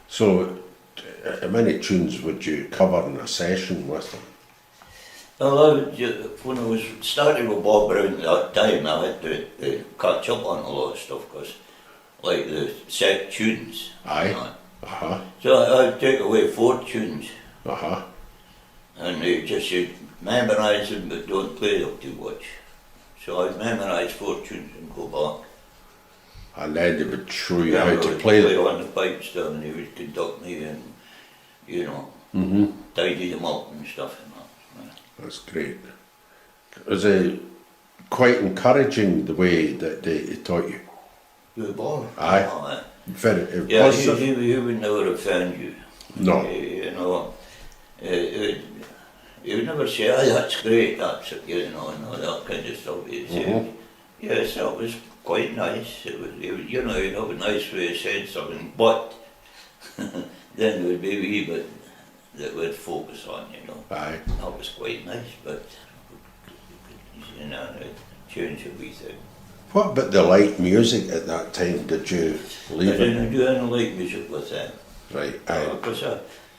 So how many tunes would you cover in a session with them? Well, when I was starting with Bob Brown at that time, I had to catch up on a lot of stuff, because like the set tunes. Aye. So I'd take away 4 tunes. And they just said, memorise them but don't play them too much. So I'd memorise 4 tunes and go back. And then they would show you how to play them. On the pipes down, and he would conduct me and, you know, tidy them up and stuff and that. That's great. Was it quite encouraging the way that they taught you? The Bob? Aye. Very yeah, positive. He would never offend you. No. You know, he would never say, oh, that's great, that's it, you know, and all that kind of stuff. He'd say, yes, that was quite nice. It was, you know, he'd have a nice way of saying something, but then there would be a wee bit that we'd focus on, you know. Aye. That was quite nice, but, you know, it changed a wee thing. What about the light music at that time? Did you leave I didn't do any light music with them. Right, aye. Because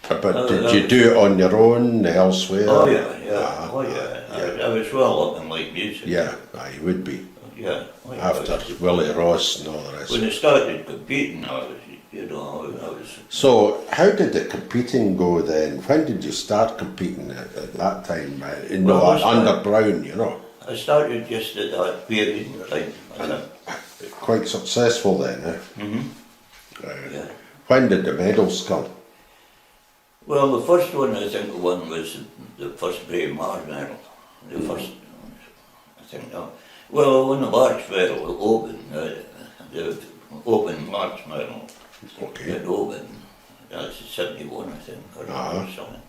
But did you do it on your own elsewhere? Oh yeah. I was well up in light music. Yeah, aye, you would be. Yeah. After Willie Ross and all the rest. When I started competing, I was, you know, I was. So, how did the competing go then? When did you start competing at that time? Under Brown, you know? I started just at that period in time. Quite successful then, eh? Yeah. When did the medals come? Well, the first one I think was the first Brave Mars medal. The first, I think no. Well, I won the March medal, the Open March medal. Okay. At Open, that's 71, I think, or something.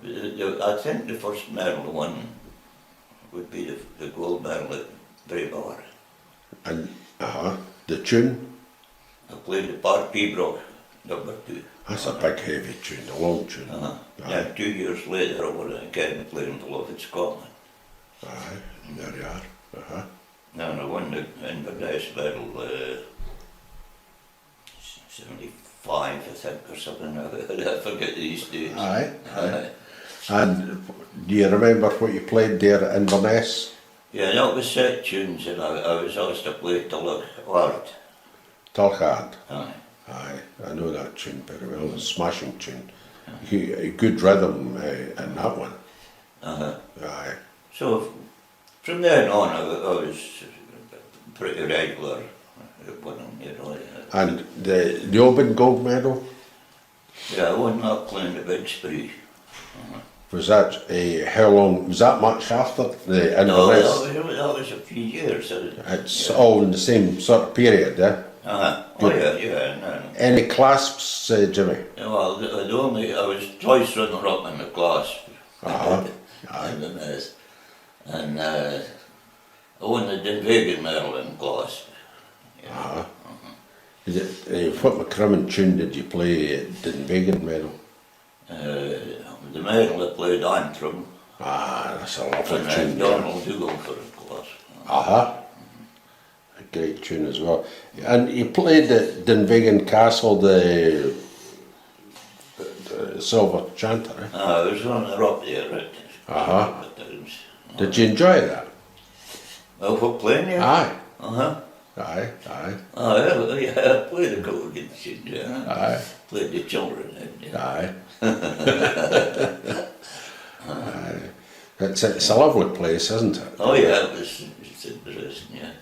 I think the first medal one would be the gold medal at Brave Mars. And the tune? I played the Park Pembroke, number 2. That's a big heavy tune, a long tune. Yeah, 2 years later I went again and played in Beloved Scotland. Aye, there you are. And I won the Inverness medal 75, I think, or something. I forget these days. Aye. And do you remember what you played there at Inverness? Yeah, that was set tunes, and I was asked to play Tullochard. Tullochard? Aye. Aye, I know that tune very well, a smashing tune. A good rhythm in that one. Aye. So From then on, I was pretty regular at winning, you know. And the Oban gold medal, Yeah, I won that playing the big spree. was that how long, was that much after the No, Inverness? that was a few years. It's all in the same sort of period, yeah? Oh yeah, no. Any clasps, Jimmy? Well, I was twice runner up in the class. In the mess. And I won the Dunvegan medal in class. Yeah. Is it, what McCrimmon tune did you play at Dunvegan medal? The medal I played Antrim. That's a lovely And tune. Donald Dougal for the class. A great tune as well. And you played at Dunvegan Castle, the Silver Chanter. I was runner up there at times. Did you enjoy that? Well, for playing there? Aye. Aye, yeah, I played a couple of good tunes, yeah. Aye. Played the children, yeah. Aye. It's a lovely place, isn't it? Oh yeah, it's interesting, yeah.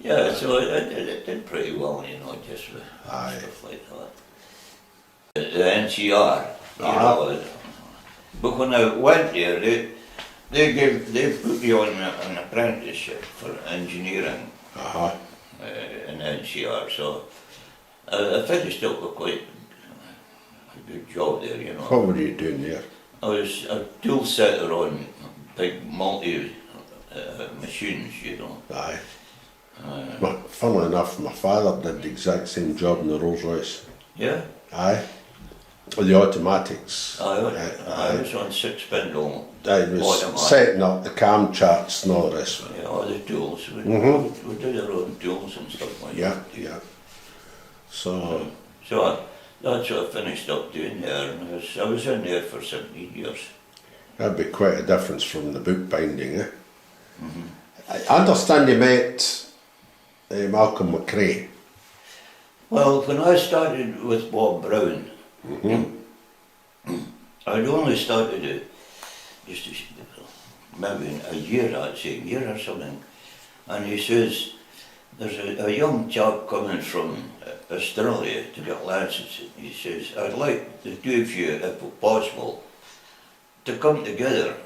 Yeah, so I did pretty well, you know, just with stuff like that. The NCR, you know, but when I went there, they put me on an apprenticeship for engineering in NCR, so I finished up with quite a good job there, you know. What were you doing there? I was a tool setter on big multi machines, you know. Aye. Funnily enough, my father did the exact same job in the Rolls Royce. Yeah? Aye. With the automatics. I was on 6-spindle. I was setting up the cam charts and all the rest of it. Yeah, all the tools. We did our own tools and stuff like that. Yeah. So That's what I finished up doing there, and I was in there for 17 years. that'd be quite a difference from the bookbinding, eh? I understand you met Malcolm McRae. Well, when I started with Bob Brown, I'd only started it just maybe a year, I'd say, a year or something. And he says, there's a young chap coming from Australia to get lessons. He says, I'd like the two of you, if possible, to come together.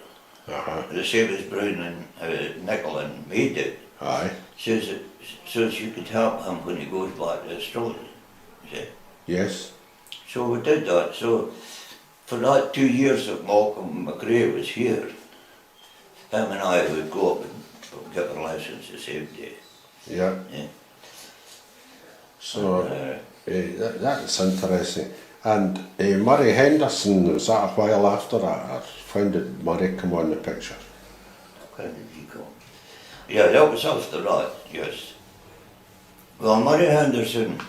The same as Brown and Nicol and May did. Aye. Says that so that you could help him when he goes back to Australia. Yes. So we did that. So for that 2 years that Malcolm McRae was here, him and I would go up and get our lessons the same day. Yeah. So that's interesting. And Murray Henderson, was that a while after that? When did Murray come on the picture? When did he come? Yeah, that was after that, yes. Well, Murray Henderson,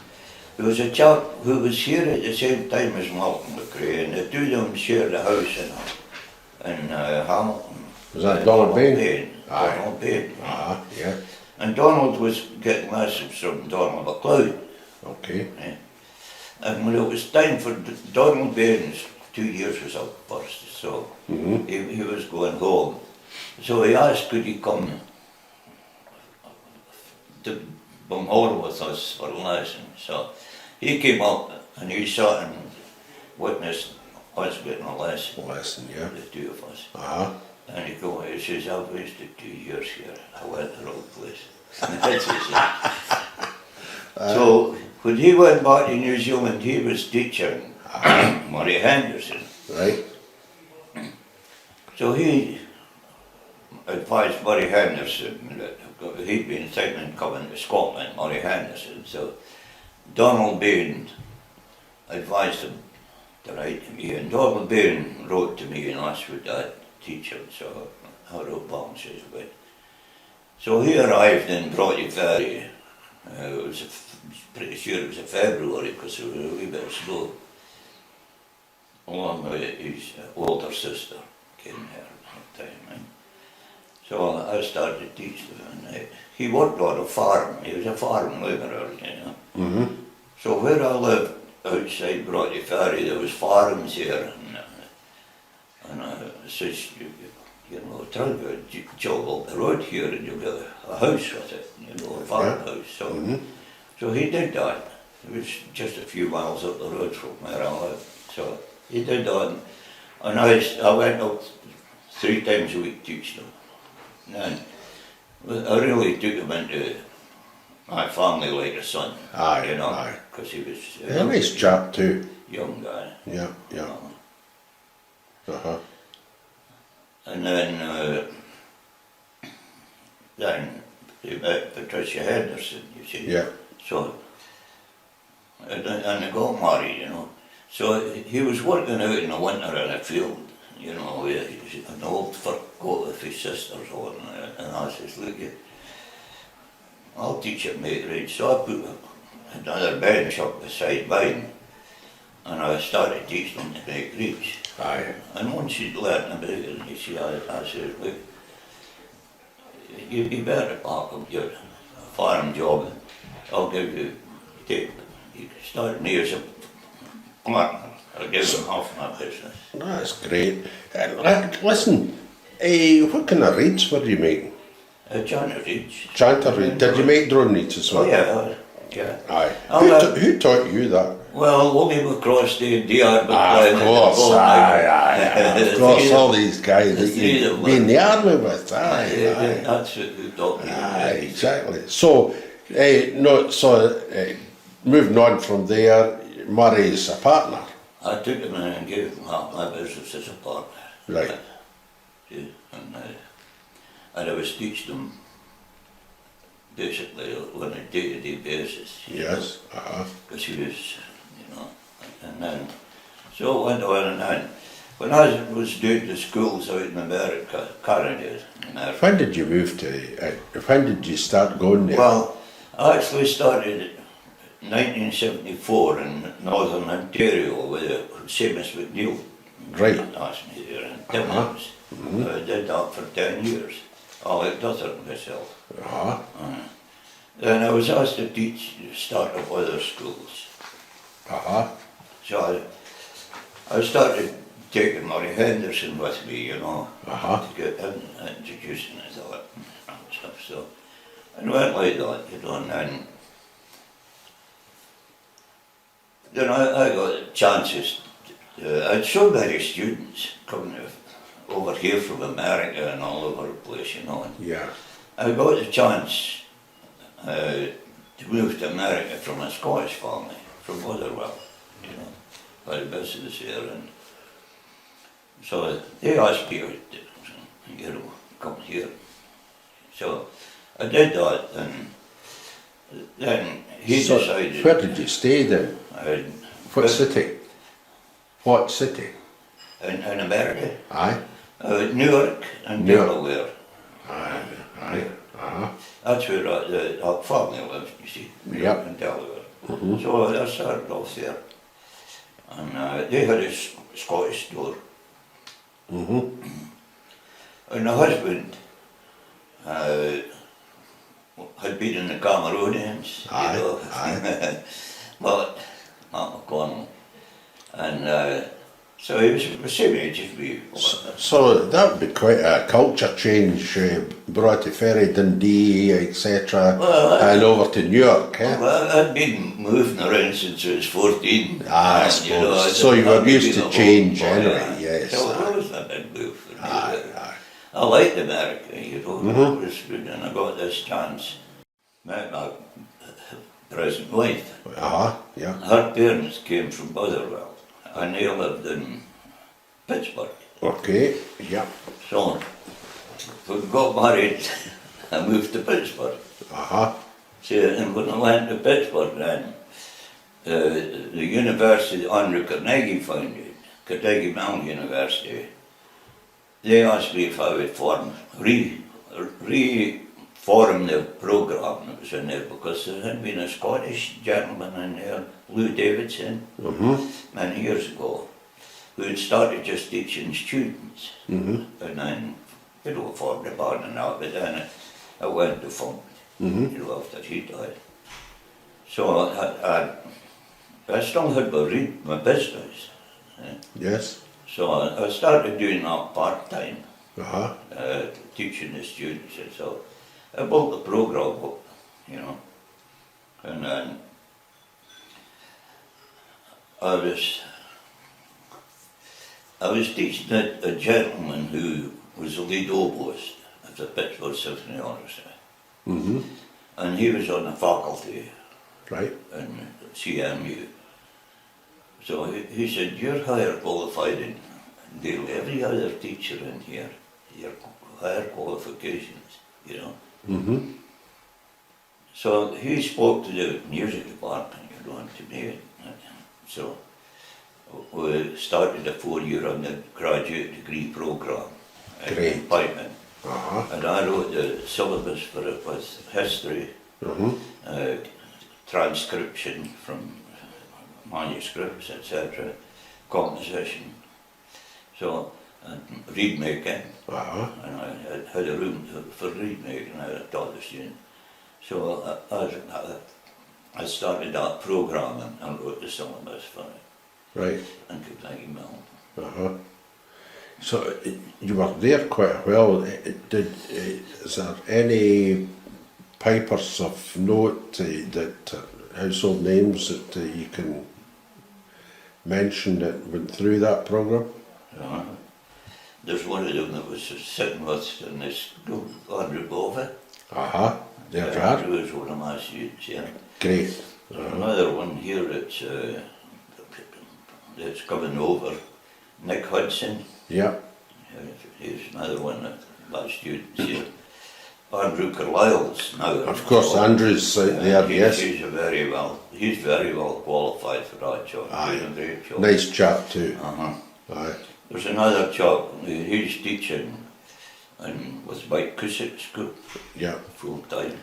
there was a chap who was here at the same time as Malcolm McRae, and the two of them shared a house in Hamilton. Was that Donald Bain? Aye. Donald Bain. Yeah. And Donald was getting lessons from Donald MacLeod. Okay. Yeah. And when it was time for Donald Bain's 2 years was up first, so he was going home. So he asked could he come to Bunghore with us for lessons. So he came up and he sat and witnessed us getting a lesson. Yeah. The two of us. And he came and he says, I've wasted 2 years here. I went the wrong place. So when he went back to New Zealand, he was teaching Murray Henderson. Right. So he advised Murray Henderson that he'd been thinking of coming to Scotland, Murray Henderson. So Donald Bain advised him to write to me, and Donald Bain wrote to me and asked would I teach him. So I wrote back and says, "Well." So he arrived in Broughty Ferry. It was pretty sure it was a February because it was a wee bit slow. Along with his older sister came there at that time. And so I started to teach them. And he worked on a farm. He was a farm labourer, you know. So where I lived outside Broughty Ferry, there was farms here. And I says, you know, try to job up the road here and you'll get a house with it, you know, a farmhouse. So, so he did that. It was just a few miles up the road from where I lived. So he did that. And I went up 3 times a week teaching them. And I really took him into my family like a son. Aye, you know, aye. because he was A nice chap too. young guy. Yeah, yeah. Uh-huh. And then he met Patricia Henderson, you see. Yeah. So, and they got married, you know. So he was working out in the winter in a field, you know, with an old fur coat with his sisters on, and I says, look, I'll teach you to make reeds. So I put another bench up beside mine, and I started teaching them to make reeds. Aye. And once you'd learned about it, you see, I said, look, you better pack up your farm job. I'll give you, you start me as a partner. I'll give you half my business. That's great. Listen, what kind of reeds were you making? Chanter reeds. Chanter reeds. Did you make drone reeds as well? Oh yeah, yeah. Aye. Who taught you that? Well, William across the DR. Of course, aye. Of course, all these guys that you've been in the army with, aye. That's who taught me. Aye, exactly. So, moving on from there, Murray's a partner. I took him in and gave him half my business as a partner. Right. Yeah, and I was teaching them basically on a day-to-day basis. Yes. Because he was, you know, and then, so it went on and on. When I was doing the schools out in America, Canada, When did you move to, when did you start going there? Well, I actually started in 1974 in Northern Ontario with the Seamus McNeil. Right. Asked me there in Timmins. I did that for 10 years. I looked after it myself. Then I was asked to teach, start up other schools. So I started taking Murray Henderson with me, you know, to get him introduced and that and stuff. So, and went like that, you know, and then I got chances. I had so many students coming over here from America and all over the place, you know. And yeah. I got the chance to move to America from a Scottish family, from Motherwell, you know, by the business here. And so they asked me to, you know, come here. So I did that, and then he decided. Where did you stay then? What city? What city? In America. Aye. Newark and Delaware. Aye. That's where our family lives, you see. Yep. In Delaware. So I started off there. And they had a Scottish store. And the husband had been in the Cameroonians, you know. But not McConnell. And so he was the same age as me. So that would be quite a culture change, brought to Ferry Dundee, etc., and over to New York. Well, I'd been moving around since I was 14. I suppose. You know, so you were used to change anyway, yes. So it was a big move for me. I liked America, you know, it was good, and I got this chance. Met my present wife. Yeah. Her parents came from Motherwell, and they lived in Pittsburgh. Okay, yeah. So, when we got married, I moved to Pittsburgh. So, and when I went to Pittsburgh then, the university Andrew Carnegie founded, Carnegie Mellon University, they asked me if I would reform the programme that was in there, because there had been a Scottish gentleman in there, Lou Davidson, many years ago, who had started just teaching students, and then, you know, formed a band and that, but then I went defunct, you know, after he died. So I still had my business. Yes. So I started doing that part-time, teaching the students, and so I built the program up, you know, and then I was teaching a gentleman who was the lead oboist of the Pittsburgh Symphony Orchestra, and he was on the faculty in CMU. So he said, "You're higher qualified than nearly every other teacher in here. Your higher qualifications, you know." So he spoke to the music department, you know, to me. So we started a 4-year undergraduate degree program in piping. And I wrote the syllabus for it with history, transcription from manuscripts, etc., composition, so, and reed making, and I had a room for reed making. I taught the students. So I started that program and wrote the syllabus for it. And could I email. So you were there quite a while. Is there any pipers of note that household names that you can mention that went through that program? There's one of them that was sitting with us in this school, Andrew Bova. Andrew was one of my students, yeah. Great. Another one here that's coming over, Nick Hudson. He's another one of my students here. Andrew Carlisle's now. Of course, Andrew's there, yes. He's very well qualified for that job. Doing a great job. Nice chap too. There's another chap, he's teaching with Mike Cusick's school. Full time.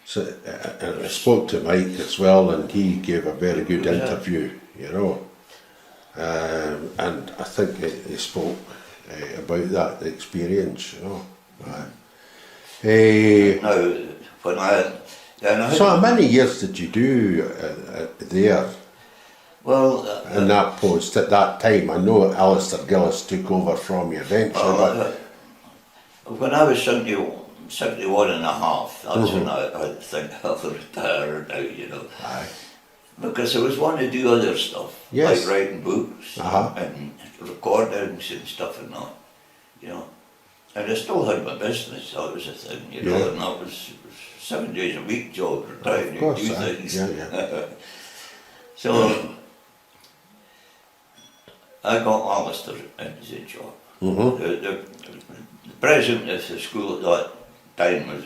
So I spoke to Mike as well, and he gave a very good interview, you know. And I think he spoke about that experience, you know. So how many years did you do there? Well, in that post at that time? I know Alistair Gillis took over from you eventually. When I was 71 and a half, that's when I think I'll retire now, you know. Because I was wanting to do other stuff, like writing books and recordings and stuff and that, you know. And I still had my business, that was a thing, you know, and that was 7 days a week job, trying to do things. So I got Alistair into the job. The president of the school at that time was,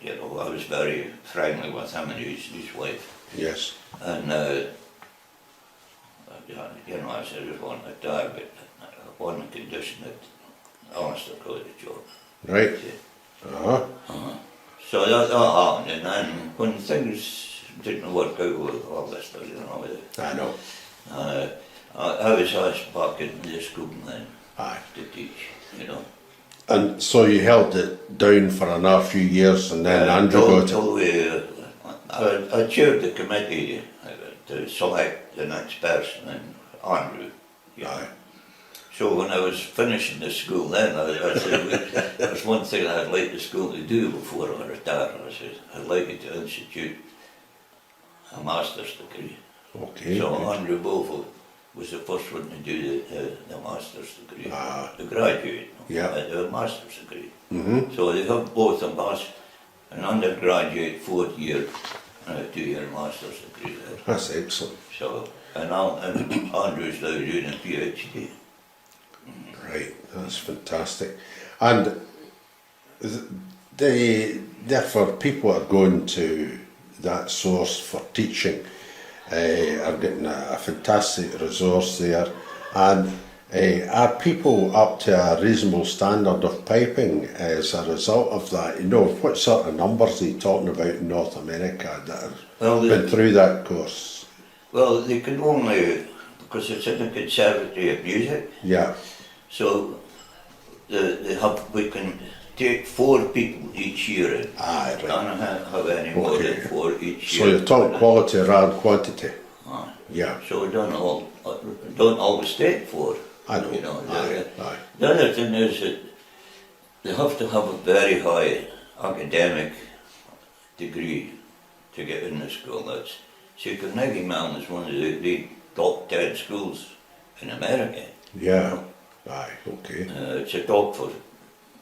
you know, I was very friendly with him and his wife. And, you know, I said I was wanting to die, but on the condition that Alistair got the job. So that happened, and then when things didn't work out with Alistair, you know, I was asked back into the school then to teach, you know. And so you held it down for another few years, and then Andrew got it. I chaired the committee to select the next person, and Andrew. So when I was finishing the school then, I said, there's one thing I'd like the school to do before I retire. I said, I'd like you to institute a master's degree. So Andrew Bova was the first one to do the master's degree, the graduate, the master's degree. So they have both an undergraduate 4th year and a 2-year master's degree there. That's excellent. So, and Andrew's now doing a PhD. Right, that's fantastic. And therefore people are going to that source for teaching, are getting a fantastic resource there. And are people up to a reasonable standard of piping as a result of that? You know, what sort of numbers are you talking about in North America that have been through that course? Well, they can only, because it's in the Conservatory of Music. So we can take 4 people each year in. Can't have any more than 4 each year. So you're talking quality rather than quantity. So we don't always take 4. I know. You know, Aye. the other thing is that they have to have a very high academic degree to get in the school. That's, see, Carnegie Mellon is one of the top 10 schools in America. Yeah. Aye. Okay. It's a top for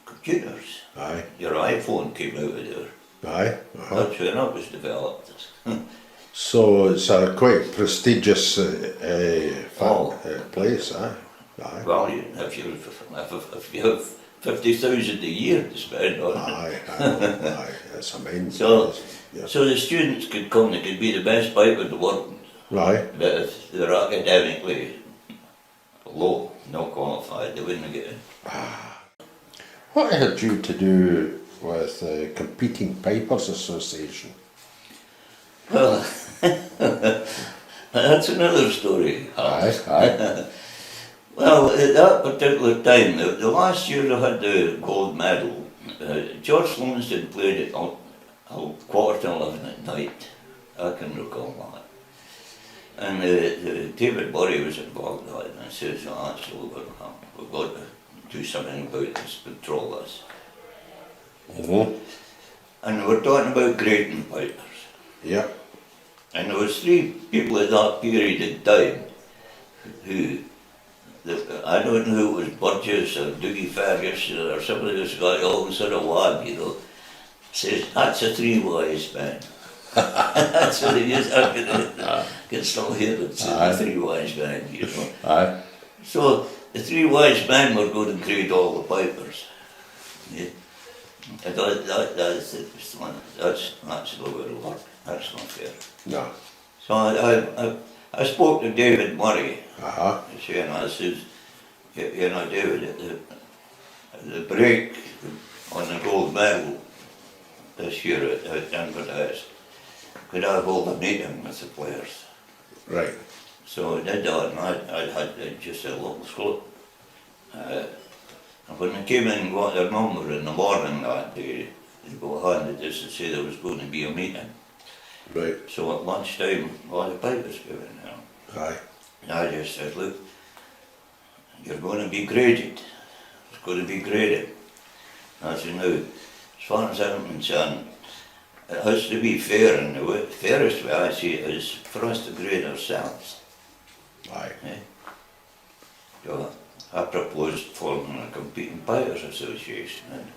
computers. Aye. Your iPhone came out of there. Aye. That's where it was developed. So it's a quite prestigious place, aye. Aye. Well, if you have 50,000 a year to spend on it. Aye, aye, that's immense. So, yeah. so the students could come, they could be the best piper in the world. Right. But if they're academically low, not qualified, they wouldn't get in. What had you to do with the Competing Pipers Association? Well, that's another story. Aye, aye. Well, at that particular time, the last year I had the gold medal, George Longston played it on 11:15 at night. I can recall that. And David Murray was involved in that, and I says, oh, that's over, we've got to do something about this, control this. Mm-hmm. And we're talking about grading pipers. Yeah. And there was 3 people at that period in time who, I don't know who it was, Burgess or Dougie Fergus or somebody who's got all sort of wag, you know, says, that's a 3 wise man. That's what it is. I can still hear it, say the 3 wise men, you know. Aye. So the 3 wise men were going to grade all the pipers. Yeah. And that's the way it'll work. That's not fair. No. So I spoke to David Murray, Uh-huh. and I says, you know, David, the break on the gold medal this year at Inverness, could I hold a meeting with the players? Right. So I did that, and I had just a little slip. And when they came in and got their number in the morning that day, they go handed this to say there was going to be a meeting. Right. So at lunchtime, all the pipers came in now. Aye. And I just said, look, you're going to be graded. It's going to be graded. And I said, now, as far as I'm concerned, it has to be fair, and the fairest way I see it is for us to grade ourselves. Aye. Eh? So I proposed forming a Competing Pipers Association, and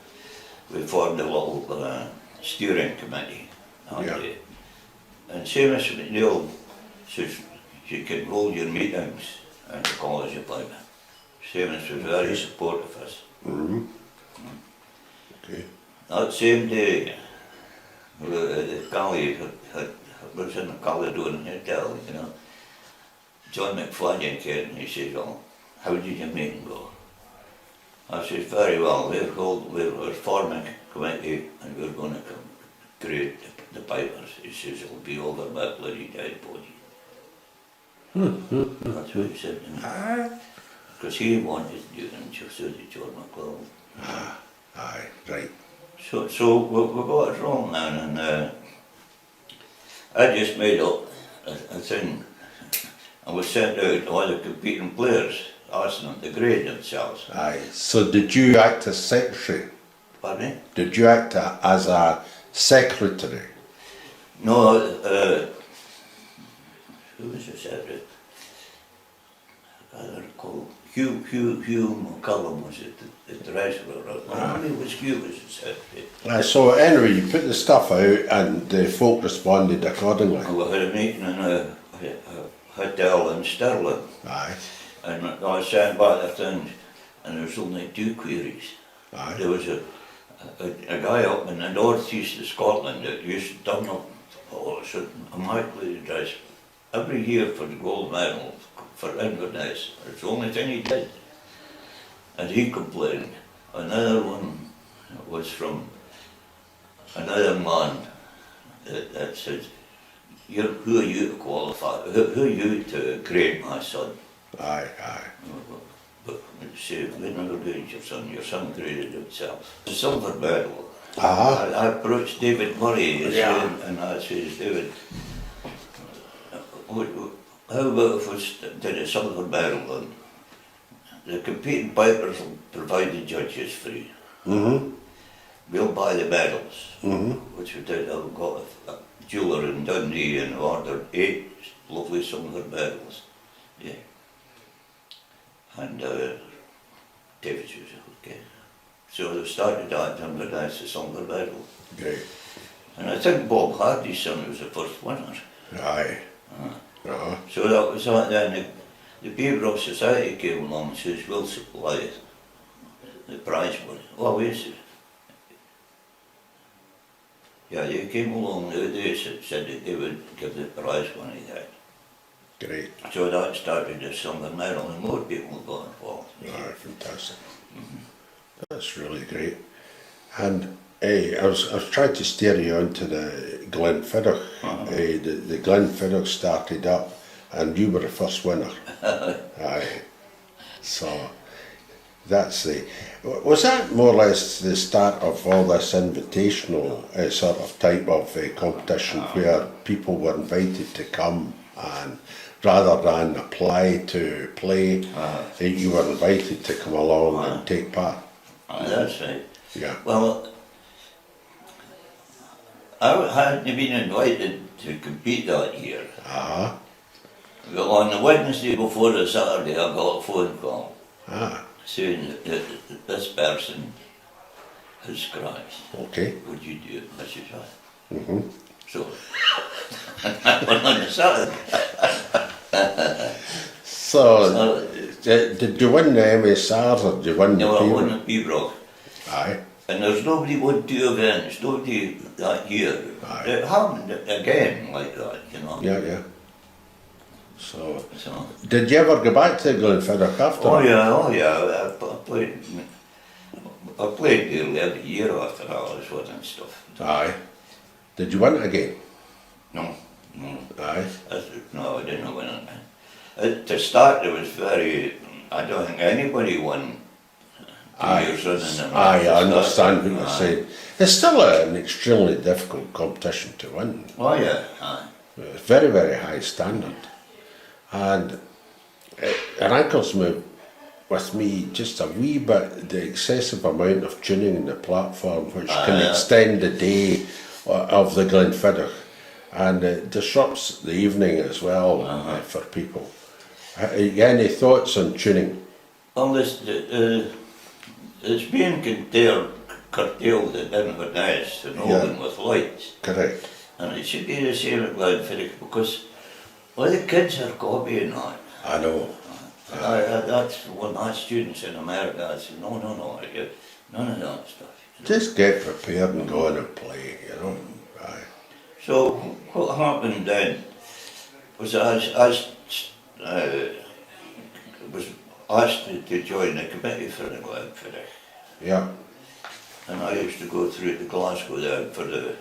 we formed a little steering committee that Yeah. day. And same as Neil says, you can hold your meetings in the College of Piping. Seamus was very supportive of us. Mm-hmm. Okay. That same day, the Cali was in the Caledonian Hotel, you know. John McFadden came and he said, well, how did your meeting go? I said, very well, we're forming a committee and we're going to grade the pipers. He says, it'll be over my bloody dead body. That's what he said to me. Because he wanted to do it, and so did John McLaughlin. Aye, right. So we got it wrong now, and I just made up a thing, and we sent out to all the competing players, asking them to grade themselves. Aye. So did you act as secretary? Pardon me? Did you act as a secretary? No, who was the secretary? I don't recall. Hugh McCullum was the treasurer. I mean, it was Hugh was the secretary. So anyway, you put the stuff out and the folk responded accordingly. We had a meeting in a hotel in Stirling, Aye. and I sent back the things, and there was only 2 queries. Aye. There was a guy up in the northeast of Scotland that used to turn up immaculately dressed every year for the gold medal for Inverness. It's the only thing he did. And he complained. Another one was from another man that said, who are you to qualify? Who are you to grade my son? Aye, aye. But say, we never grade your son graded himself. The silver medal. Uh-huh. I approached David Murray Yeah. and I said, David, how about if we did a silver medal the competing pipers will provide the judges free. Mm-hmm. We'll buy the medals, Mm-hmm. which we did. I've got a jeweller in Dundee and ordered 8 lovely silver medals. Yeah. And David was okay. So they started that and that's the silver medal. Great. And I think Bob Hardy's son was the first winner. Aye. Uh, So that was that. Then the Beer Society came along and says, we'll supply the prize money. Oh, yes. Yeah, they came along, they said that they would give the prize money then. Great. So that started the silver medal and more people got involved. Aye, fantastic. That's really great. And I was trying to steer you on to the Glenfiddich. The Glenfiddich started up and you were the first winner. Aye. So that's was that more or less the start of all this invitational sort of type of competition where people were invited to come and rather than apply to play, you were invited to come along and take part? That's right. Yeah. Well, I hadn't been invited to compete that year. Uh-huh. Well, on the Wednesday before the Saturday, I got a phone call saying that this person has scratched. Okay. Would you do it? I said, aye. Mm-hmm. So, I went on the Saturday. So, did you win the MSRs or did you win the No, I Peabrook? won the Peabrook. Aye. And there's nobody would do events, nobody that year. Aye. It happened again like that, you know. Yeah, yeah. So, So, did you ever go back to Glenfiddich after? oh yeah, I played there every year after I was winning stuff. Aye. Did you win it again? No. Aye. No, I didn't win it. To start, it was I don't think anybody won 2 years running. Aye, I understand what you're saying. It's still an extremely difficult competition to win. Oh yeah, aye. It's very, very high standard. And it rankles me with me just a wee bit the excessive amount of tuning in the platform which can extend the day of the Glenfiddich and it disrupts the evening as well for people. Any thoughts on tuning? Well, it's being curtailed at Inverness and Oban with lights. Correct. And it should be the same at Glenfiddich because all the kids are copying that. I know. That's when I students in America, I said, no, none of that stuff. You know? Just get prepared and go in and play, you know. Aye. So what happened then was I was asked to join the committee for the Glenfiddich. Yeah. And I used to go through to Glasgow then for the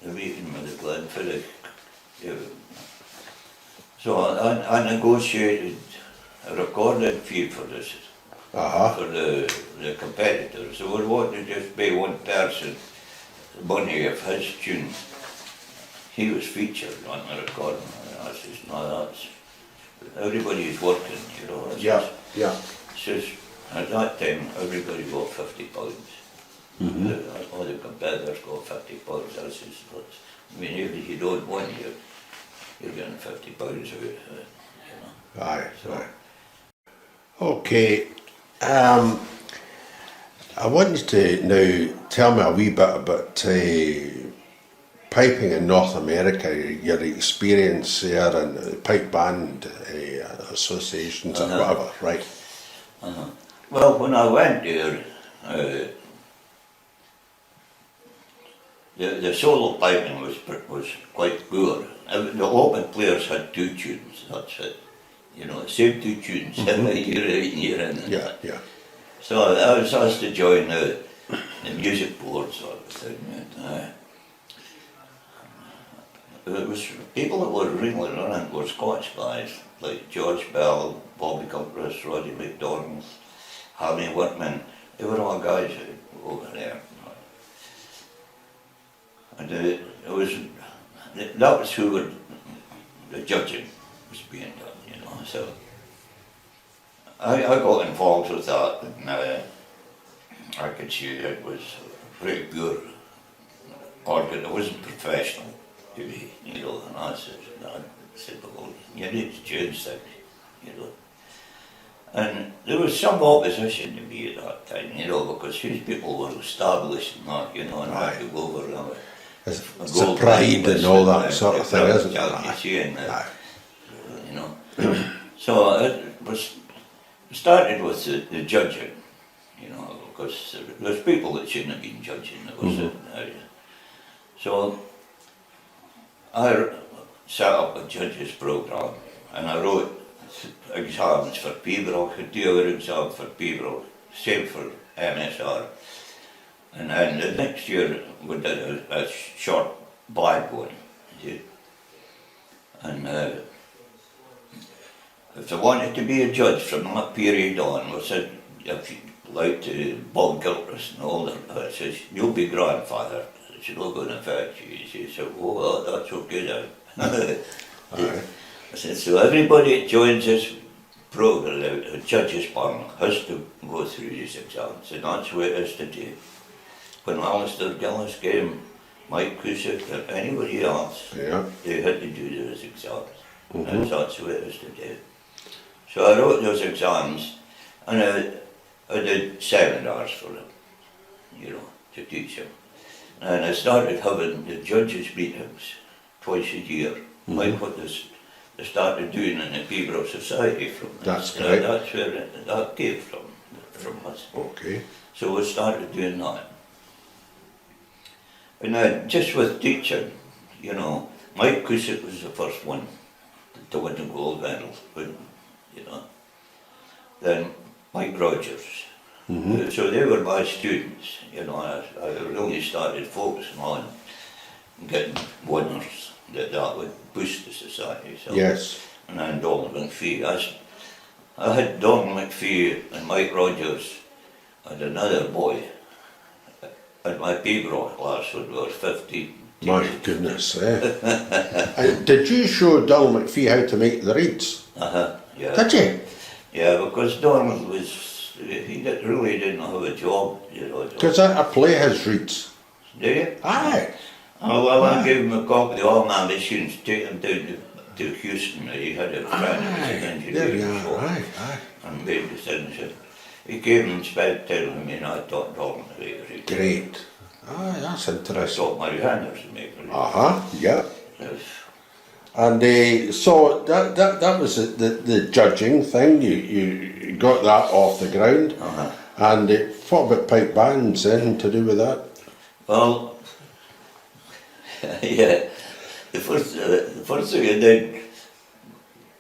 meeting with the Glenfiddich. Yeah. So I negotiated a recording fee for this, for the competitors. So we wanted to just pay one person money of his tune. He was featured on the recording. And I says, no, that's, everybody's working, you know. Yeah, yeah. Says, at that time, everybody got £50. All the competitors got £50. I says, I mean, even if you don't win, you're getting £50 out of it, you know. Aye, So, aye. Okay, I want you to now tell me a wee bit about piping in North America, your experience there and pipe band associations or whatever, right? Well, when I went there, the solo piping was quite poor. The open players had 2 tunes, that's it. You know, same 2 tunes, year out and year in. Yeah, yeah. So I was asked to join the music board sort of thing. It was people that were really running were Scotch guys, like George Bell, Bobby Cumbers, Roddy McDonald, Hammy Whitman. They were all guys over there. And that was who the judging was being done, you know. So I got involved with that, and I could see it was very poor organ. It wasn't professional to be, you know, and I said, well, you need to change things, you know. And there was some opposition to me at that time, you know, because these people were established and that, you know, and I could go over and it's a pride and all that sort of thing, isn't it? You know. So it was started with the judging, you know, because there's people that shouldn't have been judging. It was so I set up a judges program, and I wrote exams for Peterborough, could do our exam for Peterborough, same for MSR. And then the next year we did a short bag one, you see. And if they wanted to be a judge from that period on, we said, if you like to Bob Gilchrist and all that, I says, you'll be grandfather. It's not going to affect you. He said, oh, well, that's okay then. I said, so everybody that joins this program, the judges panel, has to go through these exams, and that's the way it is today. When Alistair Gillis came, Mike Cusick, or anybody else, they had to do those exams. And that's the way it is today. So I wrote those exams, and I did seminars for them, you know, to teach them. And I started having the judges' meetings twice a year, like what they started doing in the Peterborough Society from That's great. That's where that came from us. Okay. So we started doing that. And then just with teaching, you know, Mike Cusick was the first one to win the gold medal, you know. Then Mike Rogers. So they were my students, you know. I really started focusing on getting winners that would boost the society. So. Yes. And then Donald McPhee. I had Donald McPhee and Mike Rogers and another boy at my Peterborough class when we were 15. My goodness, And did you show Donald McPhee how to make the reeds? Yeah. Did you? Yeah, because Donald really didn't have a job, you know. Because I play his reeds. Do you? Aye. Oh, well, I gave him a copy of all my machines, take him down to Houston. He had a friend who was an engineer before, and made the signature. He came and spent time with me, and I taught Donald to make the reeds. Great. That's interesting. I taught my handlers to make the reeds. Yeah. Yes. And so that was the judging thing. You got that off the ground. And what about pipe bands then to do with that? Well, yeah, the first thing I did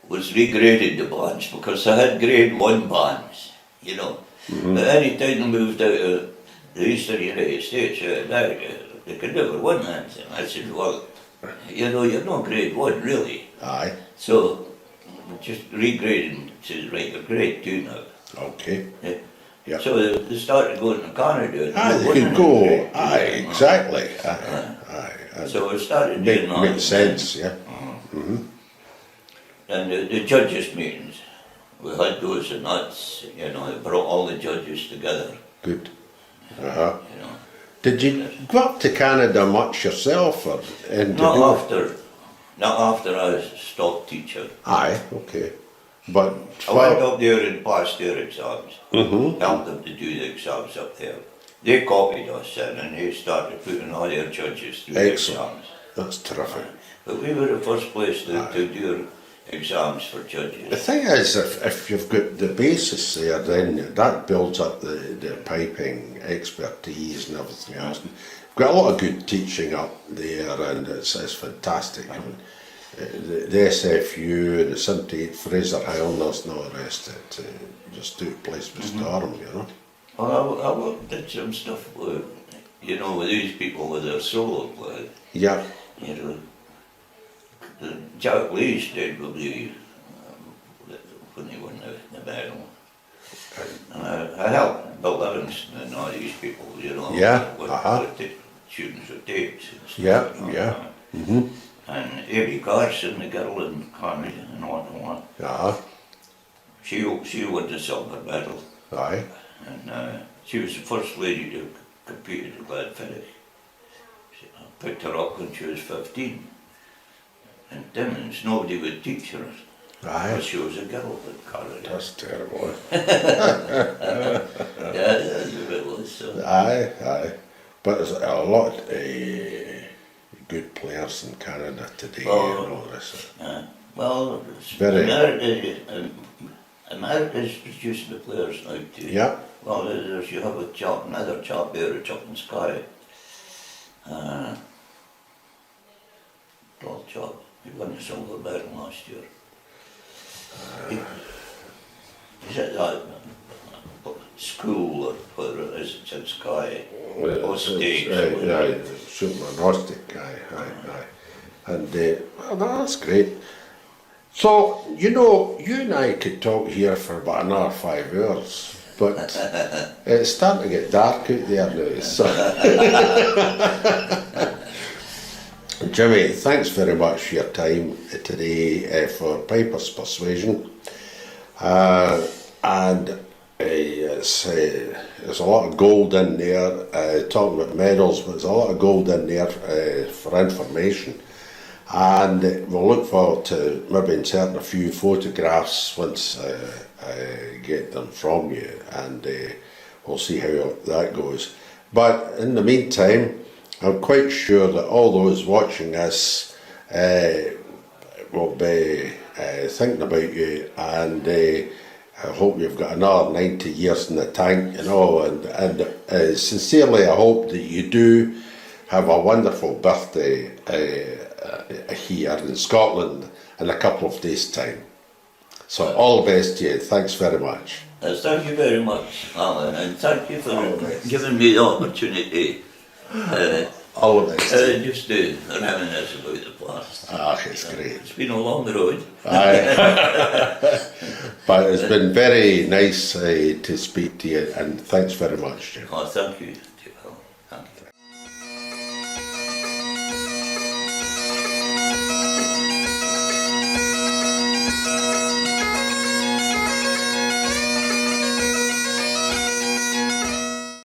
was regraded the bands, because I had grade 1 bands, you know. But any time I moved out of the eastern United States, they could never win anything. I said, well, you know, you're not grade 1 really. Aye. So just regraded them to like a grade 2 now. Okay. Yeah. So they started going to Canada. They could go. Exactly. Aye. So we started doing that. Makes sense, yeah. And the judges' meetings, we had those, and that's, you know, it brought all the judges together. Good. You know. Did you go up to Canada much yourself? Or Not after I stopped teaching. Aye, okay. But I went up there and passed their exams. Helped them to do the exams up there. They copied us in, and they started putting all their judges through the exams. That's terrific. But we were the first place to do exams for judges. The thing is, if you've got the basis there, then that builds up the piping expertise and everything else. And we've got a lot of good teaching up there, and it's fantastic. I mean, the SFU and the 78 Fraser Highlanders and all the rest, it just took place by storm, you know. Well, I did some stuff with, you know, with these people with their solo play. Yeah. You know, Jack Leach did with the, when he won the medal. And I helped Bill Livingston and all these people, you know, with the students with tapes and stuff. And Amy Carson, the girl in Canada and what. she won the silver medal, Aye. and she was the first lady to compete at Glenfiddich. I picked her up when she was 15. And Timmins, nobody would teach her. Aye. But she was a girl that carried it. That's terrible. Yeah, you realise so. Aye. But there's a lot of good players in Canada today and all this. Well, Very. America's producing the players now too. Yeah. Well, you have another chap there, a chap in Skye. Tall chap. He won the silver medal last year. He's at that school or whatever it is, it's in Skye. Ostig. Superman Ostig, aye. And well, that's great. So, you know, you and I could talk here for about another 5 hours, but it's starting to get dark out there now. So. Jimmy, thanks very much for your time today for Pipers'Persuasion. And there's a lot of gold in there, talking about medals, but there's a lot of gold in there for information. And we'll look forward to maybe inserting a few photographs once I get them from you, and we'll see how that goes. But in the meantime, I'm quite sure that all those watching this will be thinking about you, and I hope you've got another 90 years in the tank, you know, and sincerely I hope that you do have a wonderful birthday here in Scotland in a couple of days' time. So all the best to you. Thanks very much. Thank you very much, Alan, and thank you for giving me the opportunity. All the best. Just to reminisce about the past. It's great. It's been a long road. Aye. But it's been very nice to speak to you, and thanks very much, Jim. Thank you.